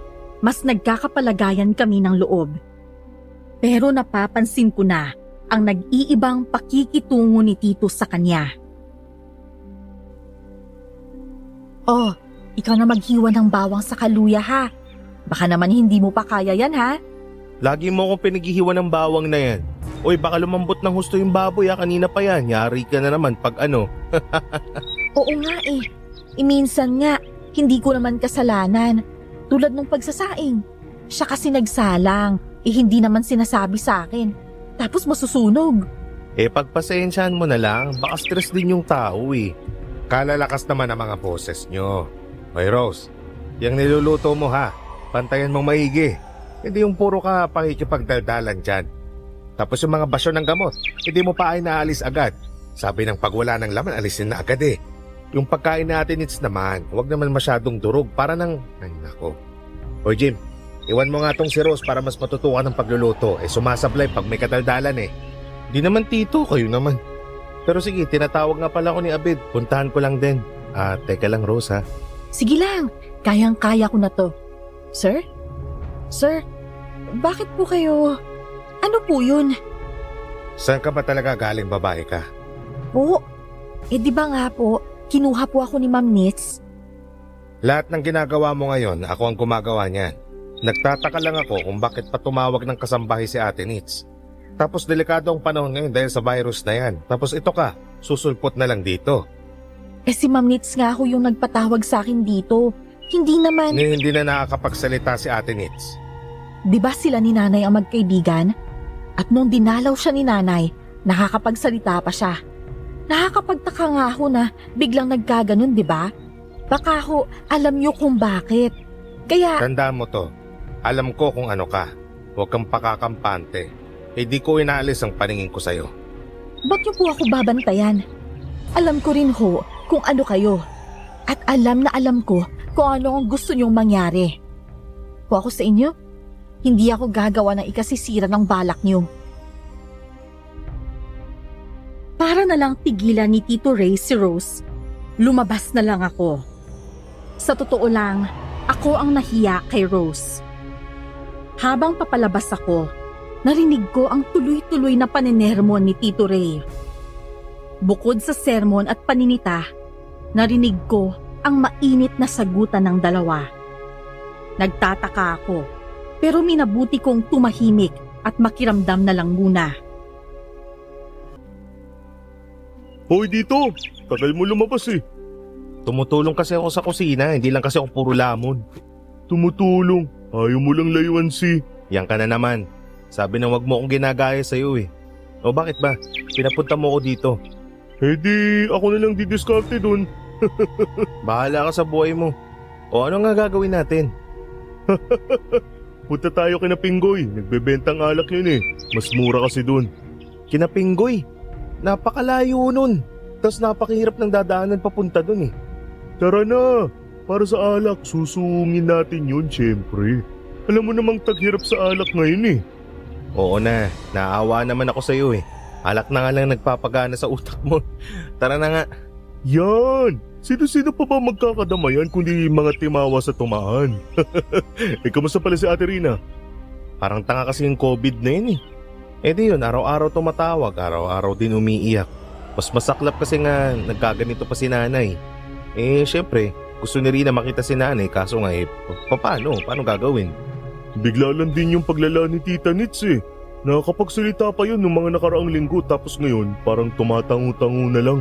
[SPEAKER 3] mas nagkakapalagayan kami ng loob. Pero napapansin ko na ang nag-iibang pakikitungo ni Tito sa kanya.
[SPEAKER 4] Oh, ikaw na maghiwa ng bawang sa kaluya ha. Baka naman hindi mo pa kaya yan ha.
[SPEAKER 1] Lagi mo akong pinaghihiwa ng bawang na yan. Uy, baka lumambot ng husto yung baboy kanina pa yan. Yari ka na naman pag ano.
[SPEAKER 4] Oo nga eh. Minsan nga, hindi ko naman kasalanan. Tulad nung pagsasaing. Siya kasi nagsalang. Hindi naman sinasabi sa akin. Tapos masusunog.
[SPEAKER 1] Pagpasensyahan mo na lang. Baka stress din yung tao eh. Kalalakas naman ang mga boses nyo. Hoy Rose, yung niluluto mo ha, pantayan mong maigi. Hindi yung puro ka pakikipagdaldalan dyan. Tapos yung mga basyo ng gamot, hindi mo pa ay naalis agad. Sabi ng pagwala ng laman, alisin na agad eh. Yung pagkain natin it's naman, huwag naman masyadong durog para ng... Ay nako. Hoy Jim, iwan mo nga tong si Rose para mas matutukan ng pagluluto. Sumasablay pag may kadaldalan eh. Di naman tito, kayo naman. Pero sige, tinatawag nga pala ako ni Abed. Puntahan ko lang din. Teka lang Rose ha.
[SPEAKER 4] Sige lang, kayang-kaya ko na to. Sir? Sir, bakit po kayo... Ano po yun?
[SPEAKER 1] Saan ka ba talaga galing, babae ka?
[SPEAKER 4] Po, di ba nga po, kinuha po ako ni Ma'am Nitz?
[SPEAKER 1] Lahat ng ginagawa mo ngayon, ako ang gumagawa niyan. Nagtataka lang ako kung bakit pa tumawag ng kasambahay si Ate Nitz. Tapos delikado ang panahon ngayon dahil sa virus na yan. Tapos ito ka, susulpot na lang dito.
[SPEAKER 4] Si Ma'am Nitz nga ho yung nagpatawag sa akin dito. Hindi naman...
[SPEAKER 1] Hindi na nakakapagsalita si Ate Nitz.
[SPEAKER 4] Di ba sila ni Nanay ang magkaibigan? At nung dinalaw siya ni Nanay, nakakapagsalita pa siya. Nakakapagtaka nga ho na biglang nagkaganon, di ba? Baka ho, alam niyo kung bakit. Kaya...
[SPEAKER 1] Tandaan mo to. Alam ko kung ano ka. Huwag kang pakakampante. Di ko inaalis ang paningin ko sa'yo.
[SPEAKER 4] Ba't niyo po ako babantayan? Alam ko rin ho kung ano kayo. At alam na alam ko kung ano ang gusto niyong mangyari. Kung ako sa inyo, hindi ako gagawa ng ikasisira ng balak niyo.
[SPEAKER 3] Para na lang tigilan ni Tito Ray si Rose, lumabas na lang ako. Sa totoo lang, ako ang nahiya kay Rose. Habang papalabas ako, narinig ko ang tuloy-tuloy na paninermon ni Tito Ray. Bukod sa sermon at paninita, narinig ko ang mainit na sagutan ng dalawa. Nagtataka ako, pero minabuti kong tumahimik at makiramdam na lang muna.
[SPEAKER 5] Hoy dito, tagal mo lumabas eh.
[SPEAKER 1] Tumutulong kasi ako sa kusina, hindi lang kasi ako puro lamon.
[SPEAKER 5] Tumutulong, ayaw mo lang layuan si...
[SPEAKER 1] Yan ka na naman. Sabi na wag mo akong ginagaya sa'yo eh. O bakit ba? Pinapunta mo ako dito.
[SPEAKER 5] Di ako na lang didiskarte dun.
[SPEAKER 1] Bahala ka sa buhay mo. O ano nga gagawin natin?
[SPEAKER 5] Punta tayo kina Pinggoy, nagbebentang alak yun eh. Mas mura kasi dun.
[SPEAKER 1] Kinapinggoy. Napakalayo nun. Tapos napakahirap ng dadaanan papunta dun eh.
[SPEAKER 5] Tara na, para sa alak, susungin natin yun syempre. Alam mo namang taghirap sa alak ngayon eh.
[SPEAKER 1] Oo na, naawa naman ako sa'yo eh. Alak na nga lang nagpapagana sa utak mo. Tara na nga.
[SPEAKER 5] Yan! Sino-sino pa ba magkakadamayan kundi mga timawa sa tumaan? Kamusta pala si Ate Rina?
[SPEAKER 1] Parang tanga kasi yung COVID na yun eh. Di yun, araw-araw tumatawag, araw-araw din umiiyak. Mas masaklap kasi nga nagkaganito pa si nanay. Syempre, gusto ni Rina makita si nanay kaso nga paano? Paano gagawin?
[SPEAKER 5] Bigla lang din yung paglala ni Tita Nitz eh. Nakakapagsalita pa yun nung mga nakaraang linggo tapos ngayon parang tumatango-tango na lang.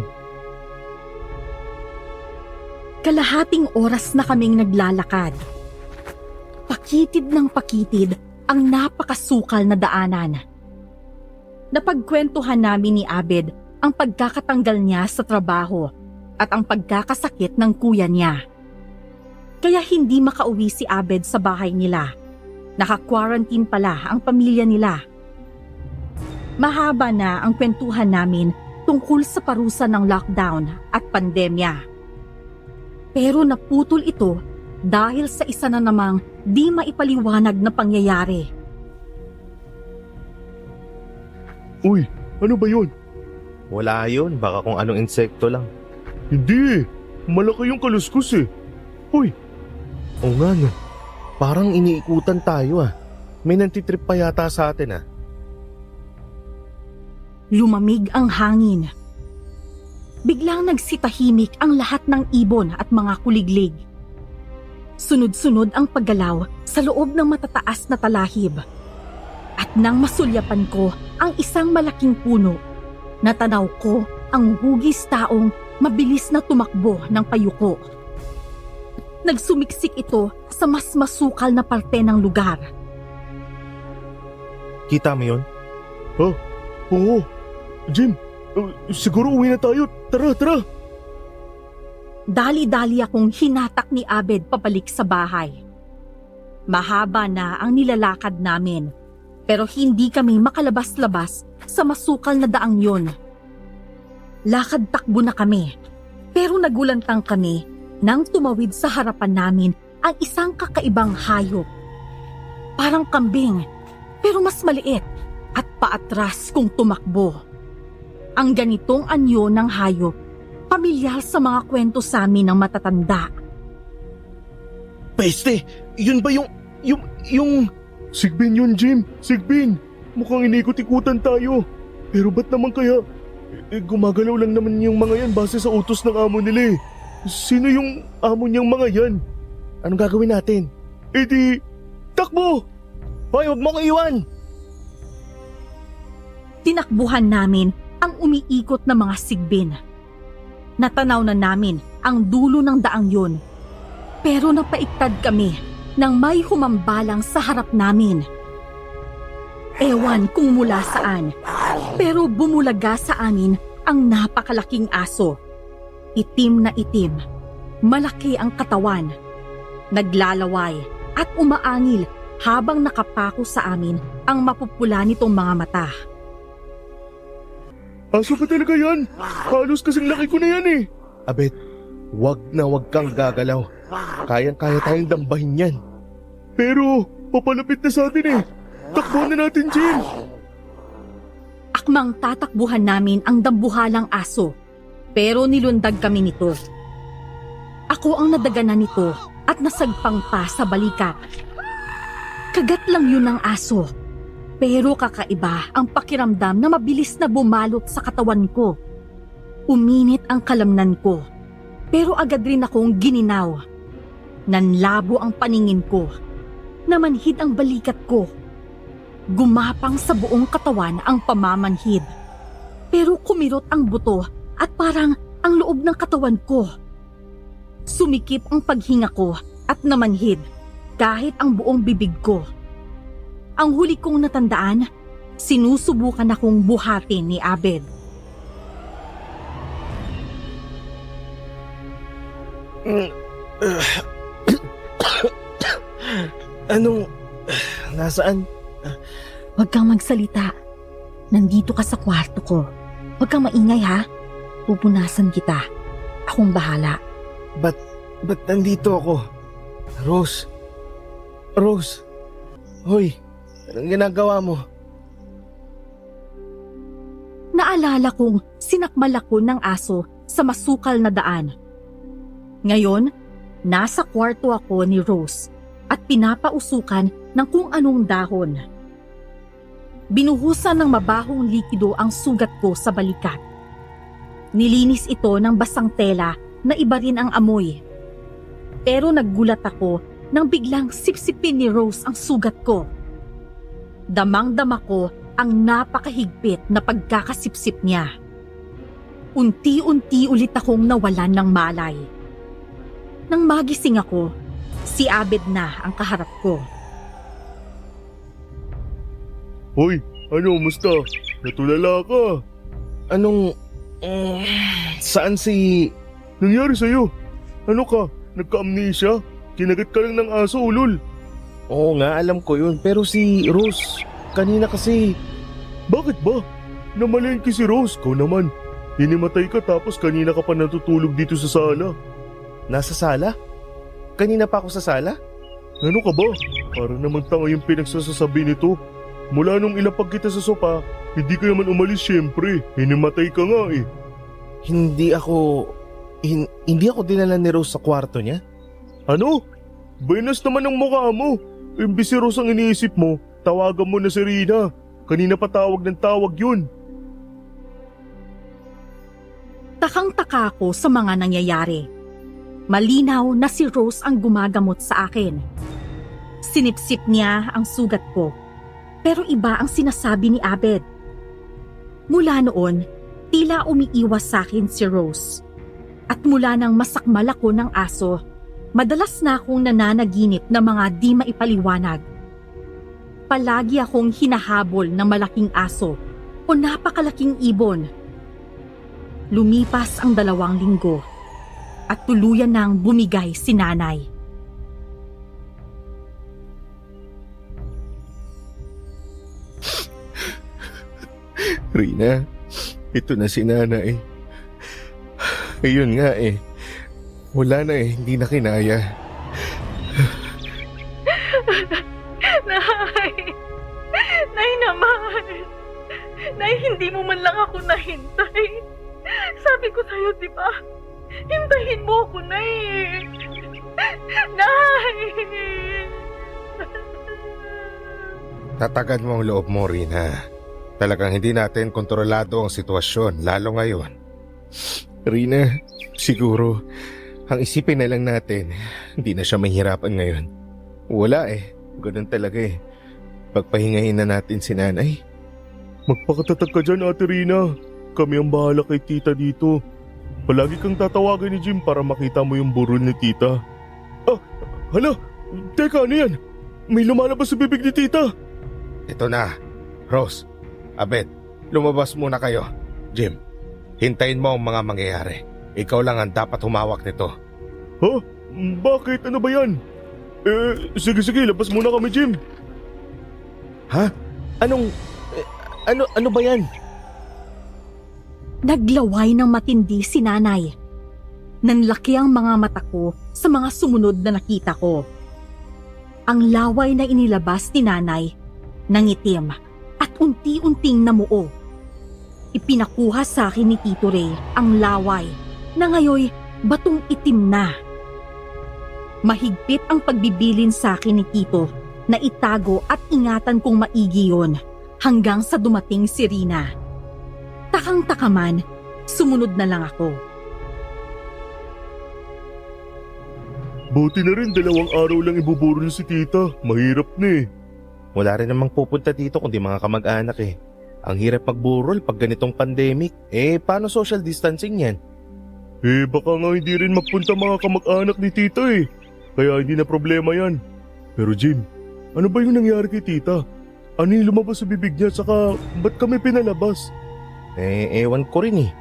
[SPEAKER 3] Kalahating oras na kaming naglalakad. Pakitid ng pakitid ang napakasukal na daanan. Napagkwentuhan namin ni Abed ang pagkakatanggal niya sa trabaho at ang pagkakasakit ng kuya niya. Kaya hindi makauwi si Abed sa bahay nila. Naka-quarantine pala ang pamilya nila. Mahaba na ang kwentuhan namin tungkol sa parusa ng lockdown at pandemya. Pero naputol ito dahil sa isa na namang di maipaliwanag na pangyayari.
[SPEAKER 5] Uy, ano ba yun?
[SPEAKER 1] Wala yun, baka kung anong insekto lang.
[SPEAKER 5] Hindi eh. Malaki yung kaluskus eh. Uy,
[SPEAKER 1] O nga no, parang iniikutan tayo May nantitrip pa yata sa atin
[SPEAKER 3] Lumamig ang hangin. Biglang nagsitahimik ang lahat ng ibon at mga kuliglig. Sunod-sunod ang paggalaw sa loob ng matataas na talahib. At nang masulyapan ko ang isang malaking puno, natanaw ko ang hugis taong mabilis na tumakbo ng payuko. Nagsumiksik ito sa mas masukal na parte ng lugar.
[SPEAKER 1] Kita mo yun?
[SPEAKER 5] oo. Jim, siguro uwi na tayo. Tara.
[SPEAKER 3] Dali-dali akong hinatak ni Abed pabalik sa bahay. Mahaba na ang nilalakad namin, pero hindi kami makalabas-labas sa masukal na daang yon. Lakad-takbo na kami, pero nagulantang kami nang tumawid sa harapan namin ang isang kakaibang hayop. Parang kambing, pero mas maliit at paatras kung tumakbo. Ang ganitong anyo ng hayop, pamilyar sa mga kwento sa amin ng matatanda.
[SPEAKER 1] Peste! Yun ba yung...
[SPEAKER 5] Sigbin yun, Jim. Sigbin. Mukhang inikot-ikutan tayo. Pero ba't naman kaya? Gumagalaw lang naman yung mga yan base sa utos ng amo nila eh. Sino yung amo niyang mga yan?
[SPEAKER 1] Anong gagawin natin?
[SPEAKER 5] Di, takbo!
[SPEAKER 1] Hoy, huwag mo ko iwan!
[SPEAKER 3] Tinakbuhan namin ang umiikot na mga sigbin. Natanaw na namin ang dulo ng daang yun. Pero napaiktad kami nang may humambalang sa harap namin. Ewan kung mula saan, pero bumulaga sa amin ang napakalaking aso. Itim na itim, malaki ang katawan, naglalaway at umaangil habang nakapako sa amin ang mapupula nitong mga mata.
[SPEAKER 5] Aso ka talaga yan? Halos kasing laki ko na yan eh.
[SPEAKER 1] Abet, wag kang gagalaw. Kayang-kaya tayong dambahin yan.
[SPEAKER 5] Pero, papalapit na sa atin eh. Takbo na natin, Jim.
[SPEAKER 3] Akmang tatakbuhan namin ang dambuhalang aso, pero nilundag kami nito. Ako ang nadaganan nito at nasagpang pa sa balikat. Kagat lang yun ng aso, pero kakaiba ang pakiramdam na mabilis na bumalot sa katawan ko. Uminit ang kalamnan ko, pero agad rin akong gininaw. Nanlabo ang paningin ko, namanhid ang balikat ko. Gumapang sa buong katawan ang pamamanhid, pero kumirot ang buto at parang ang loob ng katawan ko. Sumikip ang paghinga ko at namanhid kahit ang buong bibig ko. Ang huli kong natandaan, sinusubukan akong buhatin ni Abed.
[SPEAKER 1] Nasaan?
[SPEAKER 3] Huwag kang magsalita. Nandito ka sa kwarto ko. Huwag kang maingay ha. Pupunasan kita. Akong bahala.
[SPEAKER 1] Ba't nandito ako? Rose. Hoy, anong ginagawa mo?
[SPEAKER 3] Naalala kong sinakmal ako ng aso sa masukal na daan. Ngayon, nasa kwarto ako ni Rose at pinapausukan ng kung anong dahon. Binuhusan ng mabahong likido ang sugat ko sa balikat. Nilinis ito ng basang tela na iba rin ang amoy. Pero naggulat ako nang biglang sipsipin ni Rose ang sugat ko. Damang-dama ko ang napakahigpit na pagkakasipsip niya. Unti-unti ulit akong nawalan ng malay. Nang magising ako, si Abed na ang kaharap ko.
[SPEAKER 5] Hoy, musta? Natulala ka.
[SPEAKER 1] Saan si...
[SPEAKER 5] Nangyari sa'yo? Ano ka? Nagka-amnesia? Kinagat ka lang ng aso, ulol.
[SPEAKER 1] Oo nga, alam ko yun. Pero si Rose, kanina kasi
[SPEAKER 5] Bakit ba? Namalengke si Rose, ko naman. Hinimatay ka tapos kanina ka pa natutulog dito sa sala.
[SPEAKER 1] Nasa sala? Kanina pa ako sa sala?
[SPEAKER 5] Ano ka ba? Para naman tanga yung pinagsasasabi nito. Mula nung ilapag kita sa sopa, hindi ka naman umalis syempre. Hinimatay ka nga eh.
[SPEAKER 1] Hindi ako dinala ni Rose sa kwarto niya.
[SPEAKER 5] Ano? Buenas naman ang mukha mo. Imbis si Rose ang iniisip mo, tawagan mo na si Rina. Kanina pa tawag ng tawag yun.
[SPEAKER 3] Takang-taka ako sa mga nangyayari. Malinaw na si Rose ang gumagamot sa akin. Sinipsip niya ang sugat ko. Pero iba ang sinasabi ni Abed. Mula noon, tila umiiwas sa akin si Rose. At mula nang masakmal ako ng aso, madalas na akong nananaginip ng mga di maipaliwanag. Palagi akong hinahabol ng malaking aso o napakalaking ibon. Lumipas ang 2 linggo at tuluyan nang bumigay si nanay.
[SPEAKER 1] Rina, ito na si nanay. Ayun nga eh. Wala na eh, hindi na kinaya.
[SPEAKER 2] Nay! Nay naman! Nay, hindi mo man lang ako nahintay. Sabi ko sa'yo, di ba? Hintayin mo ako, Nay! Nay!
[SPEAKER 1] Tatagan mo ang loob mo, Rina. Talagang hindi natin kontrolado ang sitwasyon, lalo ngayon. Rina, siguro, ang isipin na lang natin, hindi na siya mahirapan ngayon. Wala eh, ganun talaga eh. Pagpahingahin na natin si nanay.
[SPEAKER 5] Magpakatatag ka dyan, Ate Rina. Kami ang bahala kay tita dito. Palagi kang tatawagan ni Jim para makita mo yung burol ni tita. Ah, hala! Teka, ano yan? May lumalabas sa bibig ni tita.
[SPEAKER 1] Ito na, Rose, Abed, lumabas muna kayo. Jim, hintayin mo ang mga mangyayari. Ikaw lang ang dapat humawak nito.
[SPEAKER 5] Ha? Bakit? Ano ba yan? Sige, labas muna kami, Jim.
[SPEAKER 1] Ha? Ano ba yan?
[SPEAKER 3] Naglaway ng matindi si nanay. Nanlaki ang mga mata ko sa mga sumunod na nakita ko. Ang laway na inilabas ni nanay, nangitim at unti-unting namuo. Ipinakuha sa akin ni Tito Ray ang laway na ngayoy batong itim na. Mahigpit ang pagbibilin sa akin ni Tito na itago at ingatan kong maigi yun hanggang sa dumating si Rina. Takang-taka man, sumunod na lang ako.
[SPEAKER 5] Buti na rin 2 araw lang ibuburol si tita. Mahirap na eh.
[SPEAKER 1] Wala rin namang pupunta dito kundi mga kamag-anak eh. Ang hirap magburol pag ganitong pandemic. Paano social distancing yan?
[SPEAKER 5] Baka nga hindi rin magpunta mga kamag-anak ni tita eh. Kaya hindi na problema yan. Pero Jim, ano ba yung nangyari kay tita? Ano yung lumabas sa bibig niya saka ba't kami pinalabas?
[SPEAKER 1] Ewan ko rin eh.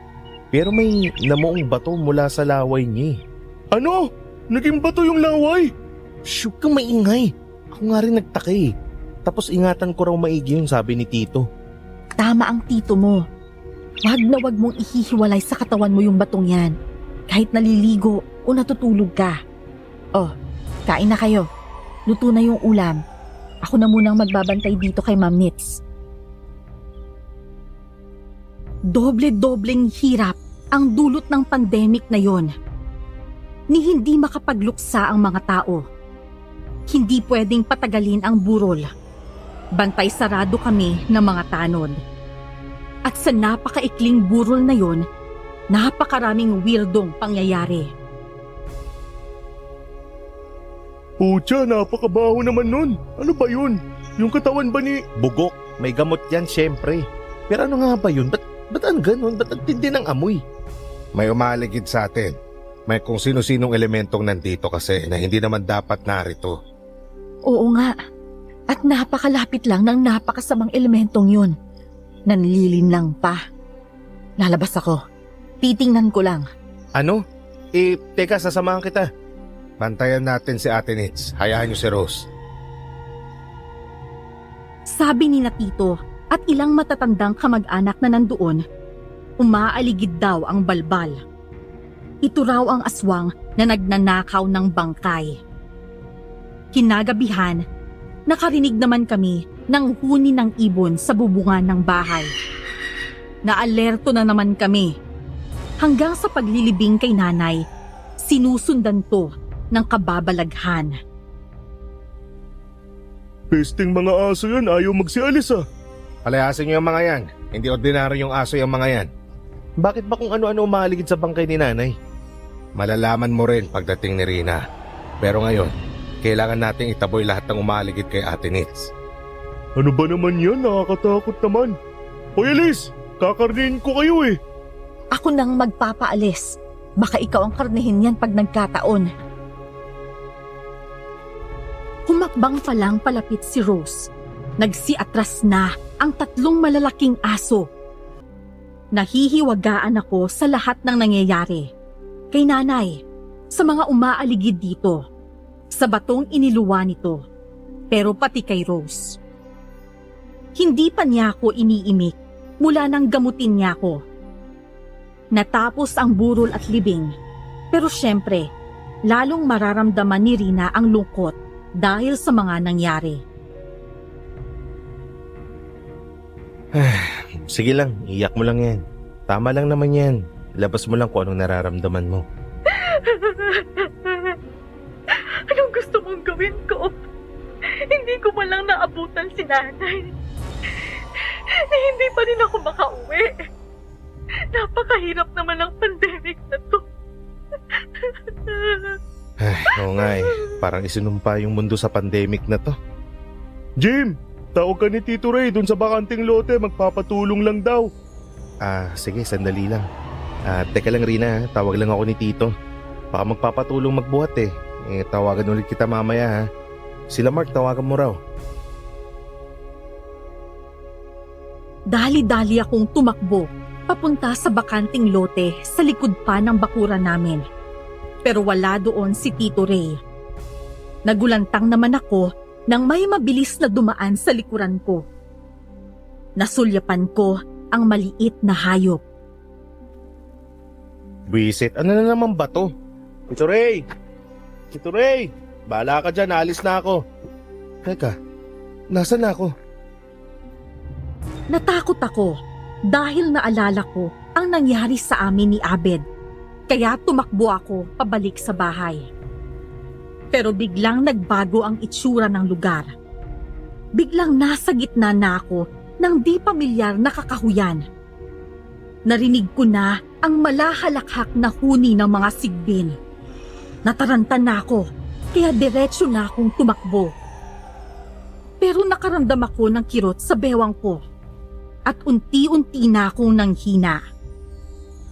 [SPEAKER 1] Pero may namuong bato mula sa laway niya eh.
[SPEAKER 5] Ano? Naging bato yung laway?
[SPEAKER 1] Shoo, kang maingay. Ako nga rin nagtaka eh. Tapos ingatan ko raw maigi yung sabi ni Tito.
[SPEAKER 4] Tama ang tito mo. Wag na wag mong ihihiwalay sa katawan mo yung batong yan. Kahit naliligo o natutulog ka. Oh, kain na kayo. Luto na yung ulam. Ako na munang magbabantay dito kay Ma'am Nits.
[SPEAKER 3] Doble-dobleng hirap ang dulot ng pandemic na yon. Ni hindi makapagluksa ang mga tao. Hindi pwedeng patagalin ang burol. Bantay sarado kami ng mga tanod. At sa napakaikling burol na yon, napakaraming weirdong pangyayari.
[SPEAKER 5] Pucha, napakabaho naman nun. Ano ba yun? Yung katawan ba ni...
[SPEAKER 1] Bugok, may gamot yan syempre. Pero ano nga ba yun? Ba't ang ganun? Ba't ang tindi ng amoy? May umaligid sa atin. May kung sino-sinong elementong nandito kasi na hindi naman dapat narito.
[SPEAKER 4] Oo nga. At napakalapit lang ng napakasamang elementong yun. Nanlilin lang pa. Lalabas ako. Titingnan ko lang.
[SPEAKER 1] Ano? Teka, sasamahan kita. Bantayan natin si Ate Nits. Hayaan niyo si Rose.
[SPEAKER 3] Sabi ni na Tito at ilang matatandang kamag-anak na nandoon, umaaligid daw ang balbal. Ito raw ang aswang na nagnanakaw ng bangkay. Kinagabihan, nakarinig naman kami ng huni ng ibon sa bubungan ng bahay. Naalerto na naman kami. Hanggang sa paglilibing kay nanay, sinusundan to ng kababalaghan.
[SPEAKER 5] Pesting mga aso yan, ayaw magsialis ah.
[SPEAKER 1] Palayasin niyo yung mga yan. Hindi ordinaryo yung aso yung mga yan. Bakit ba kung ano-ano umaligid sa bangkay ni nanay? Malalaman mo rin pagdating ni Rina. Pero ngayon, kailangan nating itaboy lahat ng umaligid kay Ate Nitz.
[SPEAKER 5] Ano ba naman yan? Nakakatakot naman. Hoy Elise, kakarnihin ko kayo eh.
[SPEAKER 4] Ako nang magpapaalis. Baka ikaw ang karnihin yan pag nagkataon.
[SPEAKER 3] Humakbang pa lang palapit si Rose. Nagsiatras na ang 3 malalaking aso. Nahihiwagaan ako sa lahat ng nangyayari. Kay nanay, sa mga umaaligid dito, sa batong iniluwa nito, pero pati kay Rose. Hindi pa niya ako iniimik mula nang gamutin niya ako. Natapos ang burol at libing, pero syempre, lalong mararamdaman ni Rina ang lungkot dahil sa mga nangyari.
[SPEAKER 1] Sige lang, iyak mo lang yan. Tama lang naman yan. Labas mo lang kung anong nararamdaman mo.
[SPEAKER 2] Anong gusto mong gawin ko? Hindi ko man lang naabutan si nanay. Hindi pa rin ako makauwi. Napakahirap naman ang pandemic na to.
[SPEAKER 1] Oo nga eh. Parang isinumpa yung mundo sa pandemic na to.
[SPEAKER 5] Jim, tawag ka ni Tito Ray dun sa bakanting lote, magpapatulong lang daw.
[SPEAKER 1] Sige, sandali lang. Teka lang Rina, tawag lang ako ni Tito. Baka magpapatulong magbuhat eh. Tawagan ulit kita mamaya ha. Sila Mark, tawagan mo raw.
[SPEAKER 3] Dali-dali akong tumakbo papunta sa bakanting lote sa likod pa ng bakuran namin. Pero wala doon si Tito Ray. Nagulantang naman ako nang may mabilis na dumaan sa likuran ko. Nasulyapan ko ang maliit na hayop.
[SPEAKER 1] Buisit, ano na naman ba to? Tito Ray! Tito Ray! Bahala ka dyan, alis na ako. Teka, nasan na ako?
[SPEAKER 3] Natakot ako dahil naalala ko ang nangyari sa amin ni Abed. Kaya tumakbo ako pabalik sa bahay. Pero biglang nagbago ang itsura ng lugar. Biglang nasa gitna na ako ng di pamilyar na kakahuyan. Narinig ko na ang malahalakhak na huni ng mga sigbin. Nataranta na ako, kaya diretso na akong tumakbo. Pero nakaramdam ako ng kirot sa bewang ko at unti-unti na akong nanghina.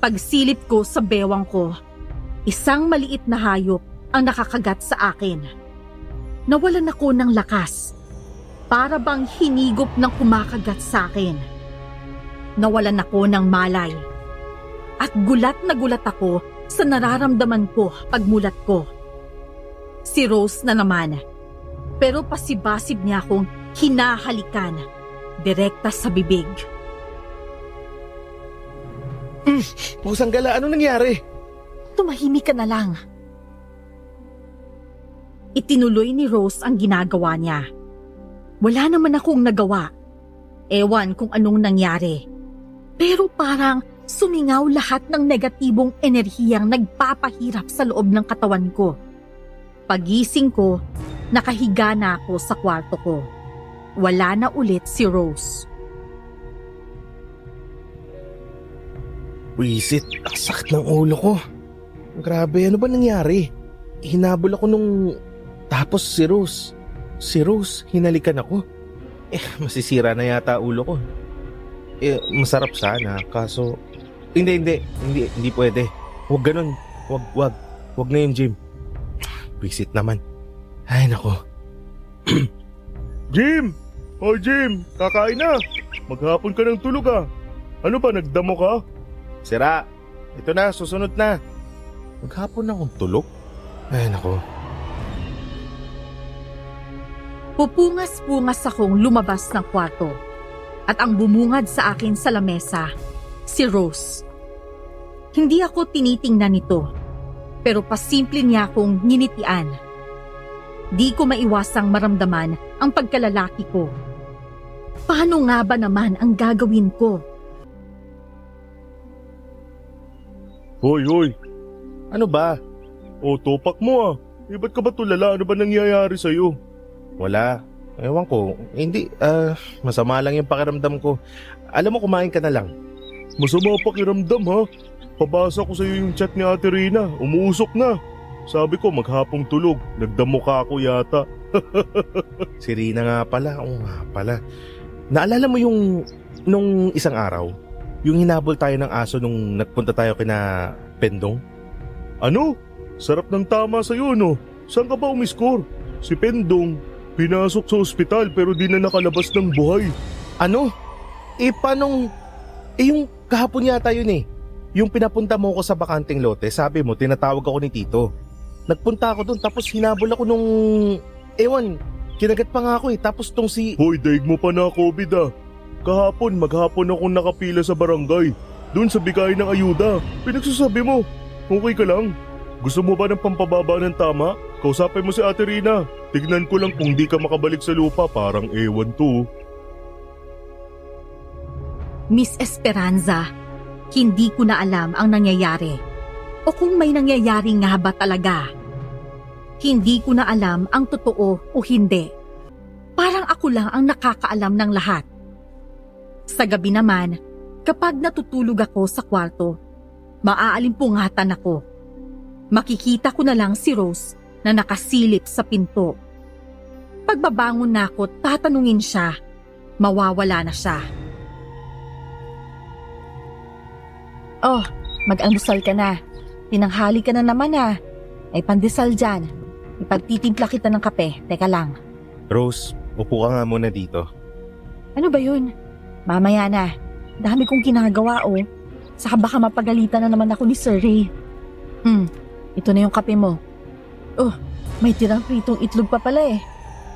[SPEAKER 3] Pagsilip ko sa bewang ko, isang maliit na hayop ang nakakagat sa akin. Nawalan ako ng lakas, para bang hinigop ng kumakagat sa akin. Nawalan ako ng malay, at gulat na gulat ako sa nararamdaman ko pagmulat ko. Si Rose na naman, pero pasibasib niya akong hinahalikan, direkta sa bibig.
[SPEAKER 1] Pusang gala, anong nangyari?
[SPEAKER 3] Tumahimik ka na lang. Itinuloy ni Rose ang ginagawa niya. Wala naman akong nagawa. Ewan kung anong nangyari. Pero parang sumingaw lahat ng negatibong enerhiyang nagpapahirap sa loob ng katawan ko. Pagising ko, nakahiga na ako sa kwarto ko. Wala na ulit si Rose.
[SPEAKER 1] Buisit, ang sakit ng ulo ko. Grabe, ano ba nangyari? Hinabol ako nung... Tapos si Rose. Si Rose, hinalikan ako. Masisira na yata ulo ko. Masarap sana, kaso... Hindi pwede. Huwag ganun. Huwag na yun, Jim. Buisit naman. Ay, nako.
[SPEAKER 5] Jim! Oh Jim, kakain na. Maghapon ka ng tulog ah. Ano ba, nagdamo ka?
[SPEAKER 1] Sira. Ito na, susunod na. Maghapon na akong tulog. Ay, nako.
[SPEAKER 3] Pupungas-pungas akong lumabas ng kwarto. At ang bumungad sa akin sa lamesa, si Rose. Hindi ako tinitingnan nito, pero pasimple niya akong nginitian. Di ko maiwasang maramdaman ang pagkalalaki ko. Paano nga ba naman ang gagawin ko?
[SPEAKER 5] Hoy, hoy.
[SPEAKER 1] Ano ba?
[SPEAKER 5] O, topak mo ah. Ba't ka ba tulala? Ano ba nangyayari sa'yo?
[SPEAKER 1] Wala. Ewan ko. Hindi, masama lang yung pakiramdam ko. Alam mo, kumain ka na lang.
[SPEAKER 5] Masama pakiramdam ha. Pabasa ko sa'yo yung chat ni Ate Rina. Umuusok na. Sabi ko maghapong tulog. Nagdamuka ako yata.
[SPEAKER 1] Si Rina nga pala. Oo nga pala. Naalala mo yung nung isang araw? Yung hinabol tayo ng aso nung nagpunta tayo kina Pendong?
[SPEAKER 5] Ano? Sarap ng tama sa'yo no. Saan ka ba umiskor? Si Pendong, pinasok sa ospital pero di na nakalabas ng buhay.
[SPEAKER 1] Ano? Paanong... yung kahapon yata yun eh. Yung pinapunta mo ko sa bakanting lote, sabi mo, tinatawag ako ni Tito. Nagpunta ako doon tapos hinabol ako nung... Ewan, kinagat pa nga ako eh. Tapos tong si...
[SPEAKER 5] Hoy, daig mo pa na COVID ah. Kahapon, maghapon akong nakapila sa barangay. Doon sa bigay ng ayuda. Pinagsasabi mo, okay ka lang? Gusto mo ba ng pampababa ng tama? Kausapin mo si Ate Rina. Tignan ko lang kung di ka makabalik sa lupa, parang ewan to.
[SPEAKER 3] Miss Esperanza, hindi ko na alam ang nangyayari. O kung may nangyayari nga ba talaga. Hindi ko na alam ang totoo o hindi. Parang ako lang ang nakakaalam ng lahat. Sa gabi naman, kapag natutulog ako sa kwarto, maaalimpungatan ako. Makikita ko na lang si Rose na nakasilip sa pinto. Pagbabangon na ako, tatanungin siya, mawawala na siya.
[SPEAKER 4] Oh, mag-almusal ka na. Tinanghali ka na naman ah. Ay pandesal dyan. Ipagtitimpla kita ng kape. Teka lang.
[SPEAKER 1] Rose, upo ka nga muna dito.
[SPEAKER 4] Ano ba yun? Mamaya na. Dami kong ginagawa oh. Saka baka mapagalitan na naman ako ni Sir Ray. Ito na yung kape mo. Oh, may tirang pritong itlog pa pala eh.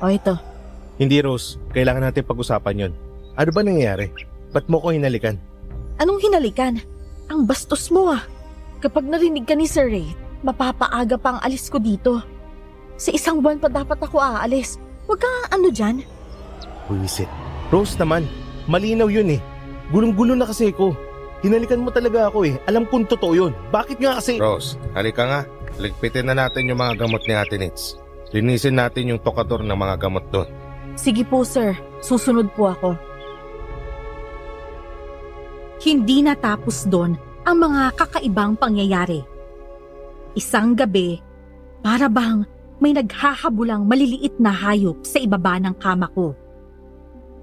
[SPEAKER 4] Oh, ito.
[SPEAKER 1] Hindi Rose, kailangan natin pag-usapan yon. Ano ba nangyayari? Ba't mo ko hinalikan?
[SPEAKER 4] Anong hinalikan? Ang bastos mo ah. Kapag narinig ka ni Sir Ray, mapapaaga pa ang alis ko dito. Sa isang buwan pa dapat ako aalis. Huwag kang ano dyan.
[SPEAKER 1] Buisit. Rose naman, malinaw yun eh. Gulong-gulo na kasi ko. Hinalikan mo talaga ako eh. Alam kong totoo yun. Bakit nga kasi... Rose, halika nga. Ligpitin na natin yung mga gamot ni Ate Nitz. Linisin natin yung tokador ng mga gamot doon.
[SPEAKER 4] Sige po sir, susunod po ako.
[SPEAKER 3] Hindi natapos doon ang mga kakaibang pangyayari. Isang gabi, para bang may naghahabulang maliliit na hayop sa ibaba ng kama ko.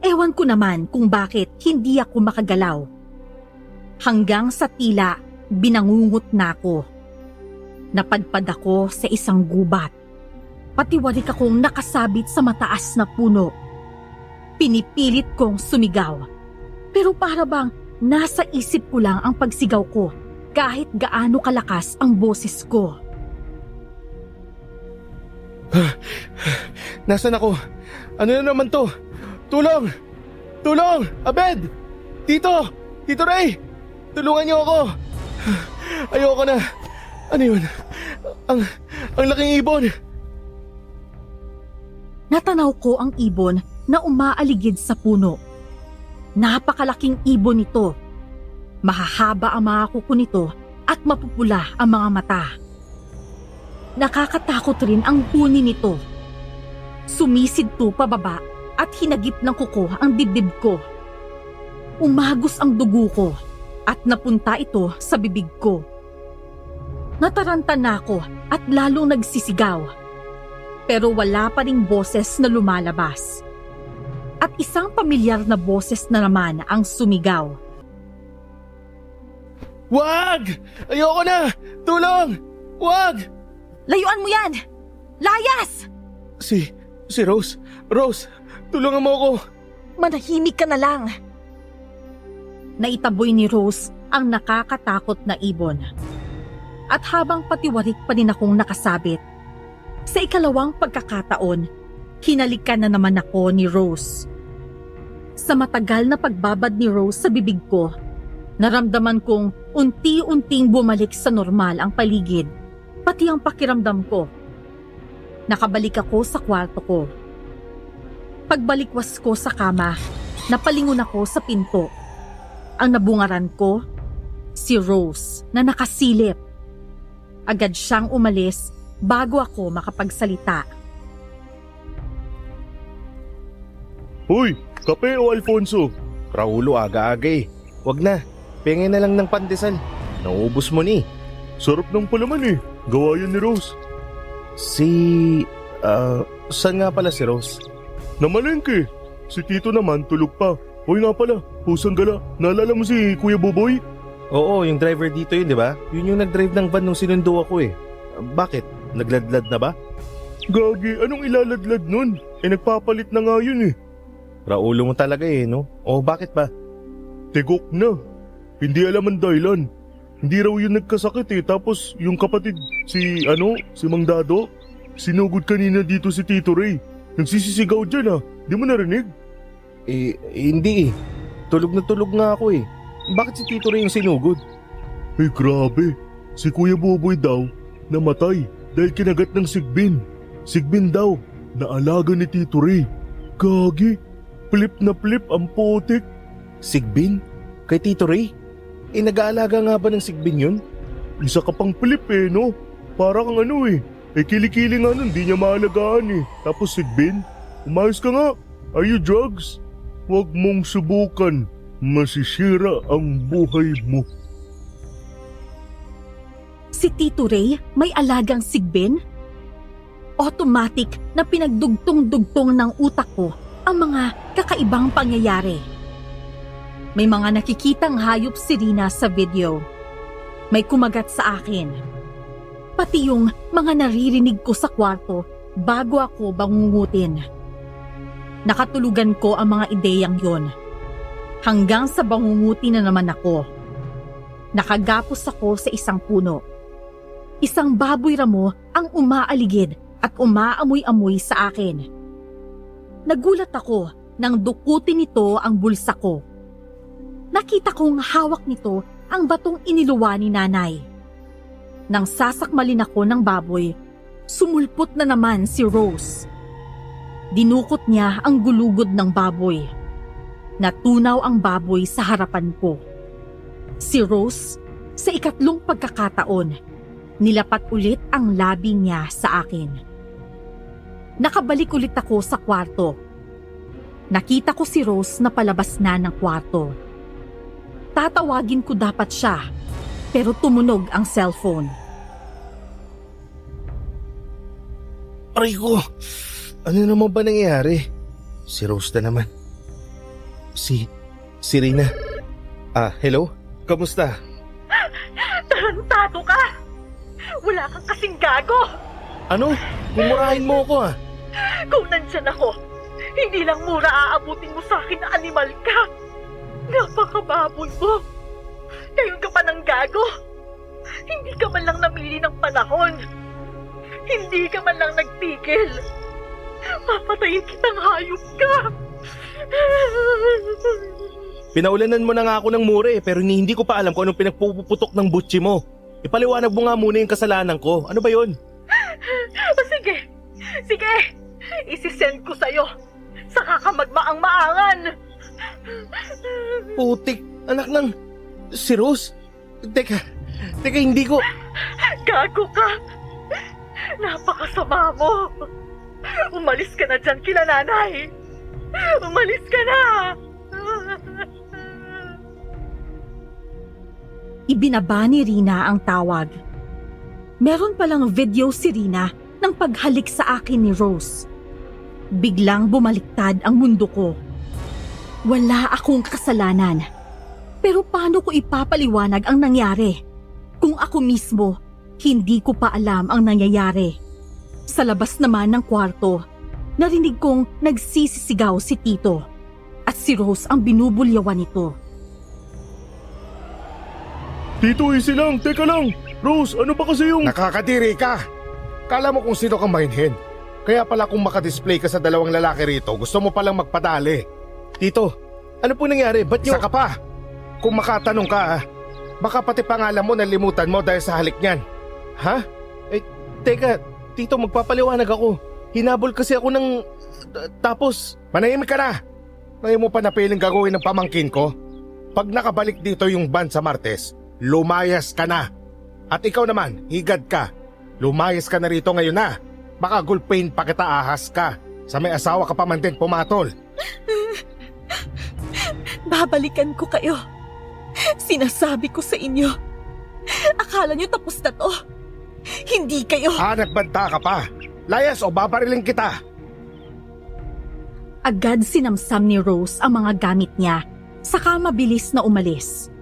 [SPEAKER 3] Ewan ko naman kung bakit hindi ako makagalaw. Hanggang sa tila binangungot na ako. Napadpad ako sa isang gubat. Patiwarik akong nakasabit sa mataas na puno. Pinipilit kong sumigaw. Pero para bang nasa isip ko lang ang pagsigaw ko kahit gaano kalakas ang boses ko.
[SPEAKER 1] Nasaan ako? Ano na naman to? Tulong! Tulong! Abed! Tito! Tito Ray! Tulungan niyo ako! Ayoko na! Ano yun? Ang laking ibon!
[SPEAKER 3] Natanaw ko ang ibon na umaaligid sa puno. Napakalaking ibon nito. Mahahaba ang mga kuko nito at mapupula ang mga mata. Nakakatakot rin ang huni nito. Sumisidto pababa at hinagip ng kuko ang dibdib ko. Umagos ang dugo ko at napunta ito sa bibig ko. Nataranta na ako at lalong nagsisigaw. Pero wala pa ring boses na lumalabas. At isang pamilyar na boses na naman ang sumigaw.
[SPEAKER 1] Wag! Ayoko na! Tulong! Wag!
[SPEAKER 3] Layuan mo yan! Layas!
[SPEAKER 1] Si Rose. Rose, tulungan mo ako.
[SPEAKER 3] Manahimik ka na lang. Naitaboy ni Rose ang nakakatakot na ibon. At habang patiwarik pa din akong nakasabit, sa ikalawang pagkakataon, hinalikan na naman ako ni Rose. Sa matagal na pagbabad ni Rose sa bibig ko, naramdaman kong unti-unting bumalik sa normal ang paligid, pati ang pakiramdam ko. Nakabalik ako sa kwarto ko. Pagbalikwas ko sa kama, napalingon ako sa pinto. Ang nabungaran ko, si Rose na nakasilip. Agad siyang umalis bago ako makapagsalita.
[SPEAKER 5] Hoy, kape o Alfonso?
[SPEAKER 1] Raulo, aga-aga eh. Wag na, pengin na lang ng pandesal. Nauubos mo ni.
[SPEAKER 5] Sarap ng palaman eh. Gawa yan ni Rose.
[SPEAKER 1] Saan nga pala si Rose?
[SPEAKER 5] Namalengke. Si Tito naman tulog pa. Hoy nga pala, pusang gala. Naalala mo si Kuya Boboy?
[SPEAKER 1] Oo, yung driver dito yun, di ba? Yun yung nag-drive ng van nung sinundo ako eh. Bakit? Nagladlad na ba?
[SPEAKER 5] Gagi, anong ilaladlad nun? Nagpapalit na nga yun eh.
[SPEAKER 1] Raulo mo talaga eh, no? O bakit ba?
[SPEAKER 5] Tigok na. Hindi alam ang dahilan. Hindi raw yun nagkasakit eh. Tapos yung kapatid, si Mang Dado, sinugod kanina dito si Tito Ray. Nagsisisigaw dyan ah. Di mo narinig?
[SPEAKER 1] Hindi eh. Tulog na tulog nga ako eh. Bakit si Tito Ray yung sinugod?
[SPEAKER 5] Eh grabe. Si Kuya Boboy daw, namatay dahil kinagat ng sigbin. Sigbin daw, na alaga ni Tito Ray. Gagi. Flip na flip ang putik.
[SPEAKER 1] Sigbin? Kay Tito Ray? Nag-aalaga nga ba ng sigbin yun?
[SPEAKER 5] Isa ka pang flip eh, no? Para kang ano eh. Kilikili nga nun, di niya maalagaan eh. Tapos sigbin? Umayos ka nga. Are you drugs? Huwag mong subukan. Masisira ang buhay mo.
[SPEAKER 3] Si Tito Ray may alagang sigbin? Automatic na pinagdugtong-dugtong ng utak ko ang mga kakaibang pangyayari. May mga nakikitang hayop si Rina sa video. May kumagat sa akin. Pati yung mga naririnig ko sa kwarto bago ako bangungutin. Nakatulugan ko ang mga ideyang yon. Hanggang sa bangunguti na naman ako. Nakagapos ako sa isang puno. Isang baboy ramo ang umaaligid at umaamoy-amoy sa akin. Nagulat ako nang dukutin nito ang bulsa ko. Nakita kong hawak nito ang batong iniluwa ni nanay. Nang sasakmalin ako ng baboy, sumulpot na naman si Rose. Dinukot niya ang gulugod ng baboy. Natunaw ang baboy sa harapan ko. Si Rose, sa ikatlong pagkakataon, nilapat ulit ang labi niya sa akin. Nakabalik ulit ako sa kwarto. Nakita ko si Rose na palabas na ng kwarto. Tatawagin ko dapat siya, pero tumunog ang cellphone.
[SPEAKER 1] Aray ko! Ano naman ba nangyayari? Si Rose na naman. Si Rina. Hello? Kamusta?
[SPEAKER 2] Tarantado ka! Wala kang kasing gago!
[SPEAKER 1] Ano? Kumurahin mo ako ah.
[SPEAKER 2] Kung nandyan ako, hindi lang mura aabutin mo sa akin na animal ka. Napakababoy mo. Ngayon ka pa ng gago. Hindi ka man lang namili ng panahon. Hindi ka man lang nagpigil. Papatayin kitang hayop ka.
[SPEAKER 1] Pinaulanan mo na nga ako ng mura eh, pero hindi ko pa alam kung anong pinagpuputok ng butchi mo. Ipaliwanag mo nga muna yung kasalanan ko. Ano ba yun?
[SPEAKER 2] Sige. Isisend ko sa'yo. Saka ka magmaang-maangan.
[SPEAKER 1] Putik, anak ng... Si Rose? Teka, hindi ko...
[SPEAKER 2] Gago ka. Napakasama mo. Umalis ka na dyan kila nanay. Umalis ka na.
[SPEAKER 3] Ibinaba ni Rina ang tawag. Meron palang video si Rina ng paghalik sa akin ni Rose. Biglang bumaliktad ang mundo ko. Wala akong kasalanan. Pero paano ko ipapaliwanag ang nangyari? Kung ako mismo, hindi ko pa alam ang nangyayari. Sa labas naman ng kwarto, narinig kong nagsisisigaw si Tito at si Rose ang binubulyawan nito.
[SPEAKER 5] Tito, easy lang. Teka lang. Rose, ano ba kasi yung...
[SPEAKER 6] Nakakadiri ka! Kala mo kung sino kang mainhin. Kaya pala kung makadisplay ka sa dalawang lalaki rito, gusto mo palang magpadali.
[SPEAKER 1] Tito, Ano po nangyari? Ba't
[SPEAKER 6] Isa ka pa. Kung makatanong ka, baka pati pangalan mo nalimutan mo dahil sa halik niyan.
[SPEAKER 1] Ha? Teka, Tito, magpapaliwanag ako. Hinabol kasi ako ng... Tapos...
[SPEAKER 6] Manahimik ka na. Ngayon mo pa napiling gagawin ng pamangkin ko? Pag nakabalik dito yung ban sa Martes, lumayas ka na. At ikaw naman, higad ka. Lumayas ka na rito ngayon na. Baka gulpain pa kita, ahas ka. Sa may asawa ka pa man din pumatol.
[SPEAKER 4] Babalikan ko kayo. Sinasabi ko sa inyo. Akala nyo tapos na to. Hindi kayo.
[SPEAKER 6] Nagbanta ka pa. Layas o babariling kita.
[SPEAKER 3] Agad sinamsam ni Rose ang mga gamit niya, saka mabilis na umalis.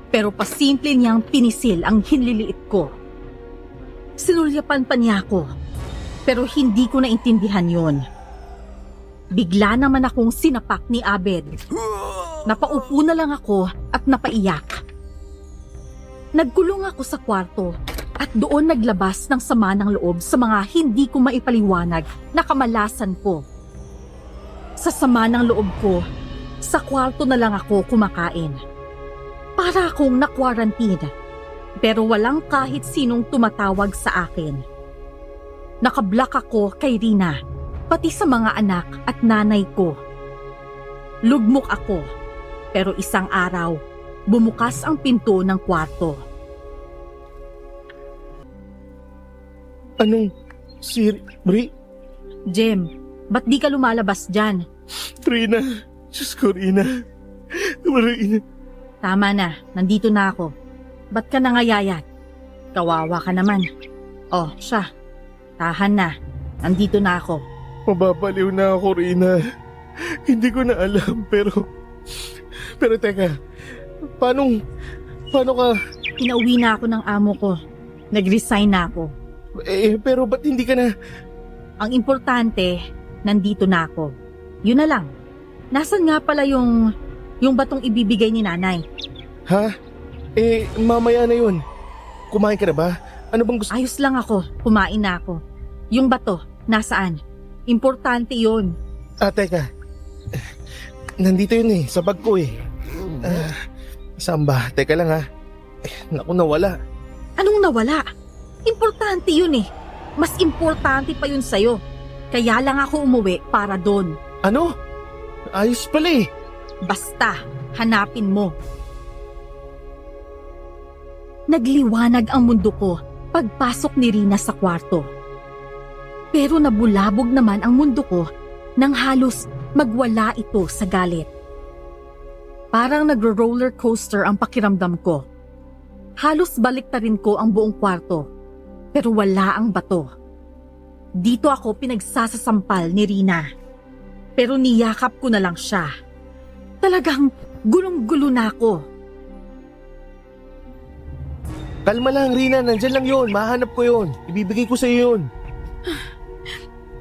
[SPEAKER 3] Pero pasimple niyang pinisil ang hinliliit ko. Sinulyapan pa niya ako, pero hindi ko naintindihan yon. Bigla naman akong sinapak ni Abed. Napaupo na lang ako at napaiyak. Nagkulong ako sa kwarto at doon naglabas ng sama ng loob sa mga hindi ko maipaliwanag na kamalasan ko. Sa sama ng loob ko, sa kwarto na lang ako kumakain. Para akong na-quarantine, pero walang kahit sinong tumatawag sa akin. Nakablock ako kay Rina, pati sa mga anak at nanay ko. Lugmok ako, pero isang araw, bumukas ang pinto ng kwarto.
[SPEAKER 1] Anong...
[SPEAKER 3] Jem, ba't di ka lumalabas dyan?
[SPEAKER 5] Rina, Diyos ko, Rina. Rina.
[SPEAKER 3] Tama na, nandito na ako. Ba't ka nangayayat? Kawawa ka naman. Oh, siya. Tahan na, nandito na ako.
[SPEAKER 5] Mababaliw na ako, Rina. Hindi ko na alam, pero teka, paano ka...
[SPEAKER 3] Pinauwi na ako ng amo ko. Nag-resign na ako.
[SPEAKER 1] pero ba't hindi ka na...
[SPEAKER 3] Ang importante, nandito na ako. Yun na lang. Nasaan nga pala yung batong ibibigay ni nanay?
[SPEAKER 1] Ha? Mamaya na yun. Kumain ka na ba? Ano bang gusto...
[SPEAKER 3] Ayos lang ako, kumain na ako. Yung bato, nasaan? Importante yun.
[SPEAKER 1] Teka. Nandito yun sa bag ko Saan ba? Teka lang ha. Naku, nawala.
[SPEAKER 3] Anong nawala? Importante yun Mas importante pa yun sa'yo. Kaya lang ako umuwi para doon.
[SPEAKER 1] Ano? Ayos pala
[SPEAKER 3] Basta, hanapin mo. Nagliwanag ang mundo ko pagpasok ni Rina sa kwarto. Pero nabulabog naman ang mundo ko nang halos magwala ito sa galit. Parang nagro-roller coaster ang pakiramdam ko. Halos baliktarin ko ang buong kwarto, pero wala ang bato. Dito ako pinagsasasampal ni Rina, pero niyakap ko na lang siya. Talagang gulong-gulo na ako.
[SPEAKER 1] Kalma lang, Rina. Nandyan lang yun. Mahanap ko yun. Ibibigay ko sa'yo yun.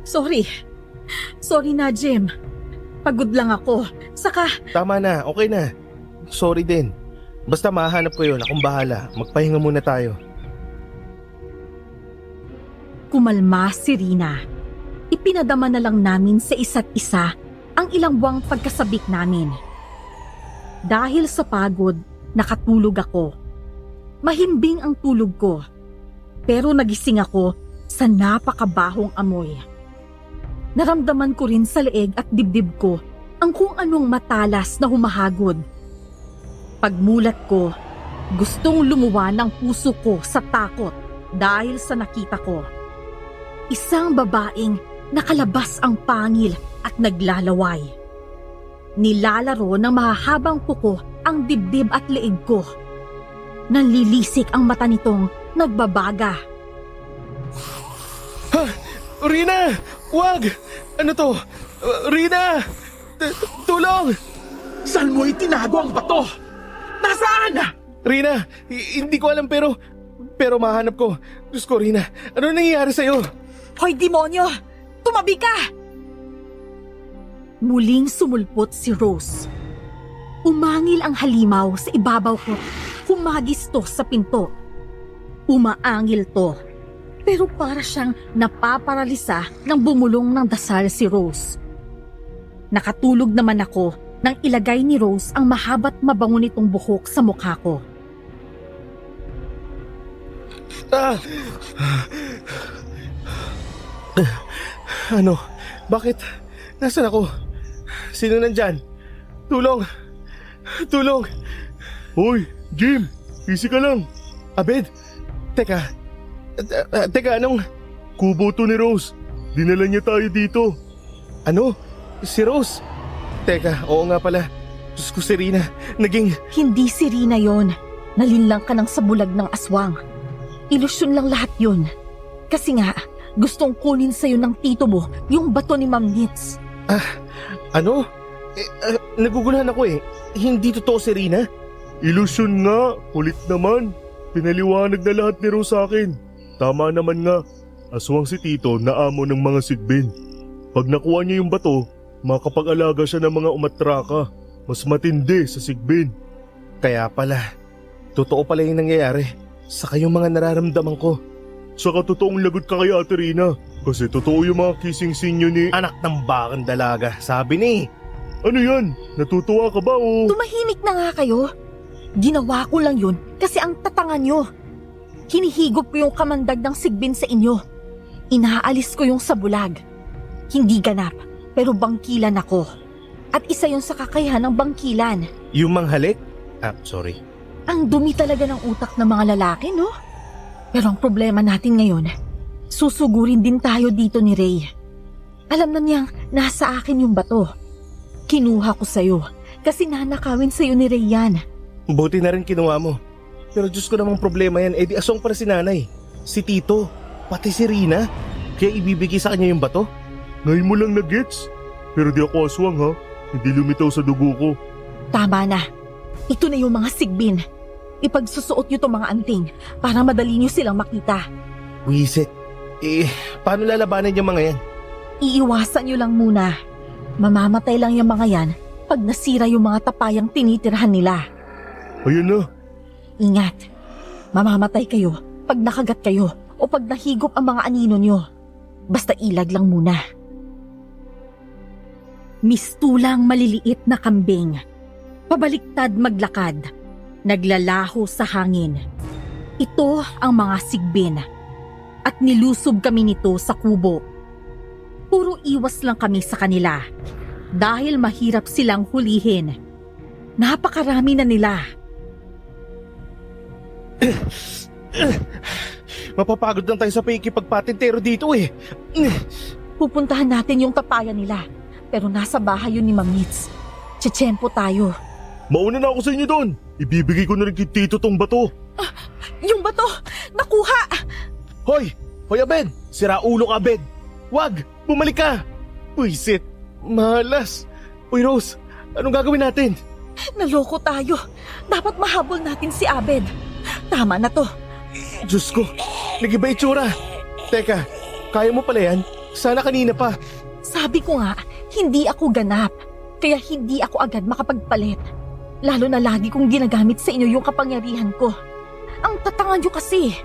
[SPEAKER 3] Sorry. Sorry na, Jim. Pagod lang ako. Saka,
[SPEAKER 1] Tama na. Okay na. Sorry din. Basta mahanap ko yun. Akong bahala. Magpahinga muna tayo.
[SPEAKER 3] kumalma si Rina. Ipinadama na lang namin sa isa't isa ang ilang buwang pagkasabik namin. Dahil sa pagod, nakatulog ako. Mahimbing ang tulog ko, pero nagising ako sa napakabahong amoy. Naramdaman ko rin sa leeg at dibdib ko ang kung anong matalas na humahagod. Pagmulat ko, gustong lumuwa ng puso ko sa takot dahil sa nakita ko. Isang babaeng nakalabas ang pangil at naglalaway. Nilalaro ng mahahabang kuko ang dibdib at leeg ko. Nanlilisik ang mata nitong nagbabaga.
[SPEAKER 1] Ha! Rina! Wag! Ano to? Rina! Tulong!
[SPEAKER 6] Saan mo itinago ang bato? Nasaan?
[SPEAKER 1] Rina! Hindi ko alam pero mahanap ko. Diyos ko, Rina. Ano nangyayari sa'yo?
[SPEAKER 3] Hoy, demonyo! Tumabi ka! Muling sumulpot si Rose. Umangil ang halimaw sa ibabaw ko. Humagis to sa pinto. Umaangil to. Pero para siyang napaparalisa nang bumulong ng dasal si Rose. Nakatulog naman ako nang ilagay ni Rose ang mahaba't mabango nitong buhok sa mukha ko.
[SPEAKER 1] Ano? Bakit? Nasaan ako? Sino nandyan? Tulong! Tulong!
[SPEAKER 5] Hoy, Jim! Easy ka lang.
[SPEAKER 1] Abed? Teka. Teka, anong...
[SPEAKER 5] Kubo to ni Rose. Dinala niya tayo dito.
[SPEAKER 1] Ano? Si Rose? Teka, oo nga pala. Diyos ko, Serena. Naging...
[SPEAKER 3] Hindi si Rina yon. Nalinlang ka ng sabulag ng aswang. Ilusyon lang lahat yun. Kasi nga, gustong kunin sa'yo ng tito mo yung bato ni Ma'am Nitz.
[SPEAKER 1] Ano? Naguguluhan ako eh. Hindi totoo, Serena.
[SPEAKER 5] Ilusyon nga. Kulit naman. Pinaliwanag na lahat ni Rose sa akin. Tama naman nga. Aswang si Tito na amo ng mga sigbin. Pag nakuha niya yung bato, makapag-alaga siya ng mga umatraka. Mas matindi sa sigbin.
[SPEAKER 1] Kaya pala, totoo pala yung nangyayari. Saka yung mga nararamdaman ko.
[SPEAKER 5] Saka totoong lagot ka kay Ate Rina. Kasi totoo yung mga kissing scene nyo ni...
[SPEAKER 1] Anak ng bakang dalaga, sabi ni.
[SPEAKER 5] Ano yan? Natutuwa ka ba o...
[SPEAKER 3] Tumahimik na nga kayo. Ginawa ko lang yun kasi ang tatangan nyo. Hinihigop ko yung kamandag ng sigbin sa inyo. Inaalis ko yung sabulag. Hindi ganap, pero bangkilan ako. At isa yun sa kakayahan ng bangkilan.
[SPEAKER 1] Yung manghalik? Sorry.
[SPEAKER 3] Ang dumi talaga ng utak ng mga lalaki, no? Pero ang problema natin ngayon, susugurin din tayo dito ni Ray. Alam na niyang nasa akin yung bato. Kinuha ko sa'yo kasi nanakawin sa'yo ni Ray yan.
[SPEAKER 1] Buti na rin kinuha mo. Pero Diyos ko namang problema yan, di aswang para si nanay. Si Tito, pati si Rina. Kaya ibibigay sa kanya yung bato?
[SPEAKER 5] Ngayon mo lang na-gets. Pero di ako aswang ha. Hindi lumitaw sa dugo ko.
[SPEAKER 3] Tama na. Ito na yung mga sigbin. Ipagsusuot nyo itong mga anting para madali nyo silang makita.
[SPEAKER 1] Wisit. Paano lalabanan yung mga yan?
[SPEAKER 3] Iiwasan nyo lang muna. Mamamatay lang yung mga yan pag nasira yung mga tapayang tinitirhan nila.
[SPEAKER 5] Ayun na.
[SPEAKER 3] Ingat. Mamamatay kayo pag nakagat kayo o pag nahigop ang mga anino nyo. Basta ilag lang muna. Mistulang maliliit na kambing. Pabaliktad maglakad. Naglalaho sa hangin. Ito ang mga sigbin. At nilusob kami nito sa kubo. Puro iwas lang kami sa kanila. Dahil mahirap silang hulihin. Napakarami na nila.
[SPEAKER 1] Mapapagod lang tayo sa pakikipagpatintero dito eh.
[SPEAKER 3] Pupuntahan natin yung tapayan nila. Pero nasa bahay yun ni Ma'am Nitz. Tsitsempo tayo.
[SPEAKER 5] Mauna na ako sa inyo doon. Ibibigay ko na rin kay Tito tong bato.
[SPEAKER 3] Yung bato! Nakuha!
[SPEAKER 1] Hoy! Hoy Abed! Sira ulo ka, Abed! Wag! Bumalik ka! Wisit! Malas! Uy Rose! Anong gagawin natin?
[SPEAKER 3] Naloko tayo. Dapat mahabol natin si Abed. Tama na to.
[SPEAKER 1] Diyos ko! Nagiba itsura! Teka, kaya mo pala yan? Sana kanina pa.
[SPEAKER 3] Sabi ko nga, hindi ako ganap. Kaya hindi ako agad makapagpalit. Lalo na lagi kong ginagamit sa inyo yung kapangyarihan ko. Ang tatangan nyo kasi.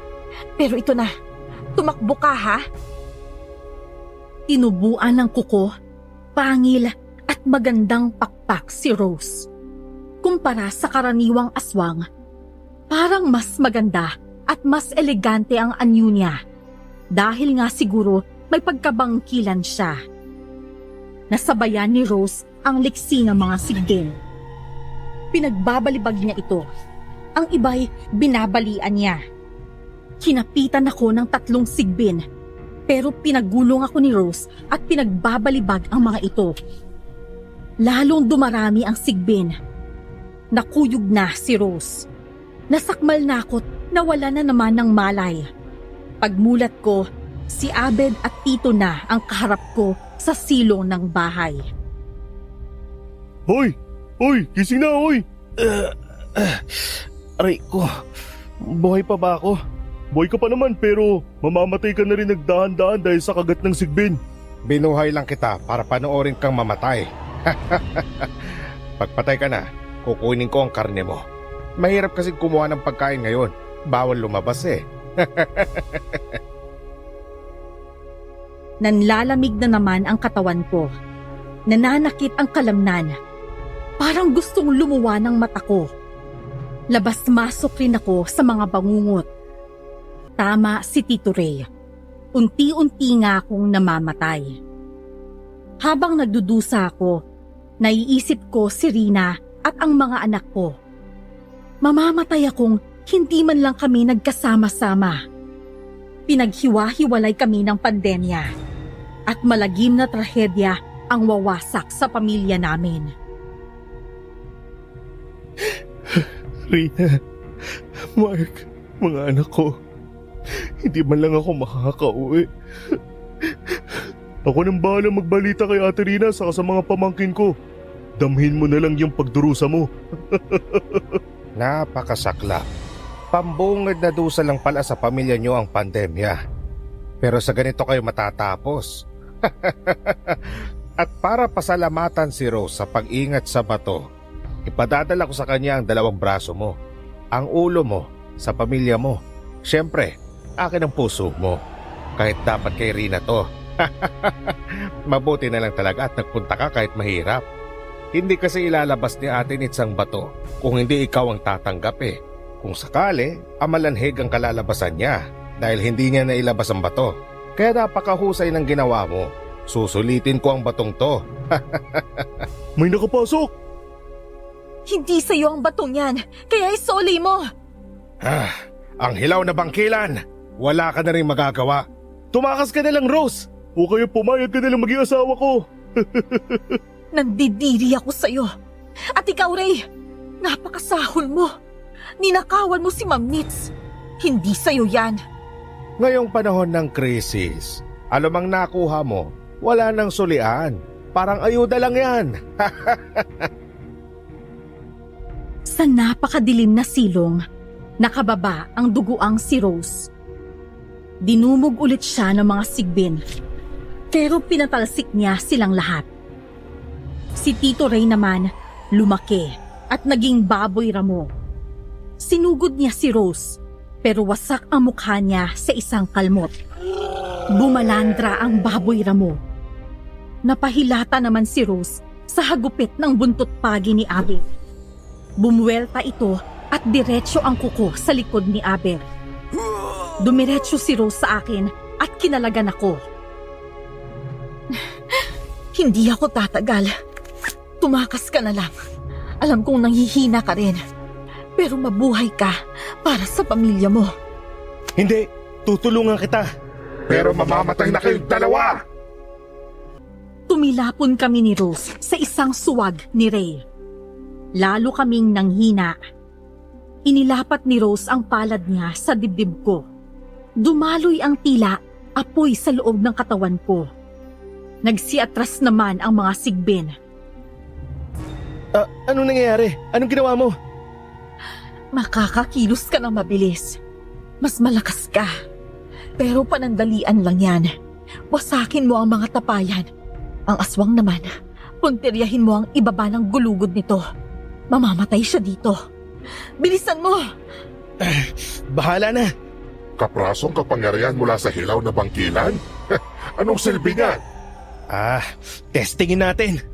[SPEAKER 3] Pero ito na, tumakbo ka ha? Tinubuan ng kuko, pangil at magandang pakpak si Rose. Kumpara sa karaniwang aswang, parang mas maganda at mas elegante ang anyo niya. Dahil nga siguro may pagkabangkilan siya. Nasabayan ni Rose ang liksi ng mga sigbin. Pinagbabalibag niya ito. Ang iba'y binabalian niya. Kinapitan ako ng 3 sigbin, pero pinagulong ako ni Rose at pinagbabalibag ang mga ito. Lalong dumarami ang sigbin. Nakuyog na si Rose. Nasakmal na ako't nawala na naman ng malay. Pagmulat ko, si Abed at Tito na ang kaharap ko sa silong ng bahay.
[SPEAKER 5] Hoy! Hoy! Gising na, hoy!
[SPEAKER 1] Aray ko, buhay pa ba ako?
[SPEAKER 5] Boy ka pa naman pero mamamatay ka na rin nagdahan-dahan dahil sa kagat ng sigbin.
[SPEAKER 6] Binuhay lang kita para panoorin kang mamatay. Pagpatay ka na, kukunin ko ang karne mo. Mahirap kasi kumuha ng pagkain ngayon. Bawal lumabas eh.
[SPEAKER 3] Nanlalamig na naman ang katawan ko. Nananakit ang kalamnan. Parang gustong lumuwa ng mata ko. Labas-masok rin ako sa mga bangungot. Tama si Tito Ray. Unti-unti nga akong namamatay. Habang nagdudusa ako, naiisip ko si Rina at ang mga anak ko. Mamamatay akong hindi man lang kami nagkasama-sama. Pinaghiwa-hiwalay kami ng pandemya at malagim na trahedya ang wawasak sa pamilya namin.
[SPEAKER 5] Rina, Mark, mga anak ko, hindi man lang ako makakauwi. Ako nang bahala magbalita kay Ate Rina saka sa mga pamangkin ko. Damhin mo na lang yung pagdurusa mo.
[SPEAKER 6] Napakasakla. Pambungad na dusa lang pala sa pamilya nyo ang pandemya. Pero sa ganito kayo matatapos. At para pasalamatan si Rose sa pag-ingat sa bato, ipadadala ko sa kanya ang 2 braso mo, ang ulo mo, sa pamilya mo. Siyempre, akin ang puso mo. Kahit dapat kay Rina to. Mabuti na lang talaga at nagpunta ka kahit mahirap. Hindi kasi ilalabas ni Ate Nits ang bato kung hindi ikaw ang tatanggap eh. Kung sakali, amalanhig ang kalalabasan niya dahil hindi niya nailabas ang bato. Kaya napakahusay ng ginawa mo. Susulitin ko ang batong to.
[SPEAKER 5] May nakapasok!
[SPEAKER 4] Hindi sa'yo ang batong yan, kaya isoli mo!
[SPEAKER 6] Ang hilaw na bangkilan! Wala ka na rin magagawa. Tumakas ka na lang, Rose!
[SPEAKER 5] O kaya pumayag ka na lang maging asawa ko!
[SPEAKER 4] Nandidiri ako sa'yo. At ikaw, Ray, napakasahol mo. Ninakawan mo si Ma'am Nits. Hindi sa'yo yan.
[SPEAKER 6] Ngayong panahon ng krisis, alamang nakuha mo, wala nang sulian. Parang ayuda lang yan.
[SPEAKER 3] Sa napakadilim na silong, nakababa ang duguang si Rose. Dinumog ulit siya ng mga sigbin, pero pinatalsik niya silang lahat. Si Tito Ray naman, lumaki at naging baboy ramo. Sinugod niya si Rose, pero wasak ang mukha niya sa isang kalmot. Bumalandra ang baboy ramo. Napahilata naman si Rose sa hagupit ng buntot pagi ni Abel. Bumuwelta ito at diretso ang kuko sa likod ni Abel. Dumiretso si Rose sa akin at kinalagan ako.
[SPEAKER 4] Hindi ako tatagal. Tumakas ka na lang. Alam kong nanghihina ka rin. Pero mabuhay ka para sa pamilya mo.
[SPEAKER 6] Hindi, tutulungan kita. Pero mamamatay na kayong dalawa!
[SPEAKER 3] Tumilapon kami ni Rose sa isang suwag ni Ray. Lalo kaming nanghina. Inilapat ni Rose ang palad niya sa dibdib ko. Dumaloy ang tila, apoy sa loob ng katawan ko. Nagsiatras naman ang mga sigbin.
[SPEAKER 1] Anong nangyayari? Anong ginawa mo?
[SPEAKER 4] Makakakilos ka ng mabilis. Mas malakas ka. Pero panandalian lang yan. Wasakin mo ang mga tapayan. Ang aswang naman, puntiryahin mo ang ibaba ng gulugod nito. Mamamatay siya dito. Bilisan mo!
[SPEAKER 1] Bahala na.
[SPEAKER 7] Kaprasong kapangyarihan mula sa hilaw na bangkilan? Anong silbi niyan?
[SPEAKER 1] Testingin natin.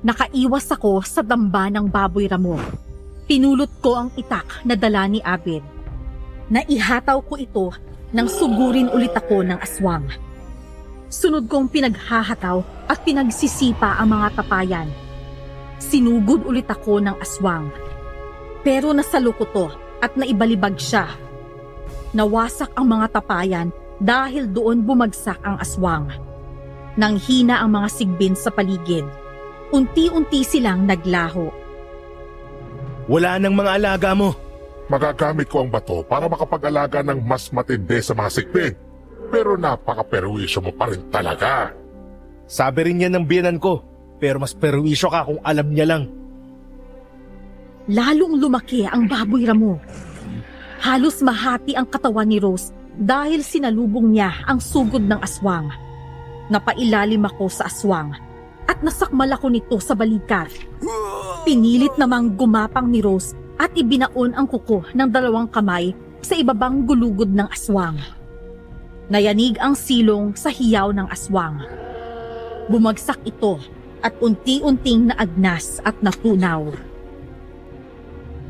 [SPEAKER 3] Nakaiwas ako sa damba ng baboy ramo. Pinulot ko ang itak na dala ni Abel. Naihataw ko ito nang sugurin ulit ako ng aswang. Sunod kong pinaghahataw at pinagsisipa ang mga tapayan. Sinugod ulit ako ng aswang. Pero nasalo ko to at naibalibag siya. Nawasak ang mga tapayan dahil doon bumagsak ang aswang. Nanghina ang mga sigbin sa paligid. Unti-unti silang naglaho.
[SPEAKER 1] Wala nang mga alaga mo.
[SPEAKER 7] Magagamit ko ang bato para makapag-alaga ng mas matindi sa mga sigbin. Pero napaka-perwisyo mo pa rin talaga.
[SPEAKER 1] Sabi rin yan ng biyanan ko, pero mas perwisyo ka kung alam niya lang.
[SPEAKER 3] Lalong lumaki ang baboy ramo. Halos mahati ang katawan ni Rose dahil sinalubong niya ang sugod ng aswang. Napailalim ako sa aswang at nasakmal ako nito sa balikat. Pinilit namang gumapang ni Rose at ibinaon ang kuko ng 2 kamay sa ibabang gulugod ng aswang. Nayanig ang silong sa hiyaw ng aswang. Bumagsak ito at unti-unting naagnas at natunaw.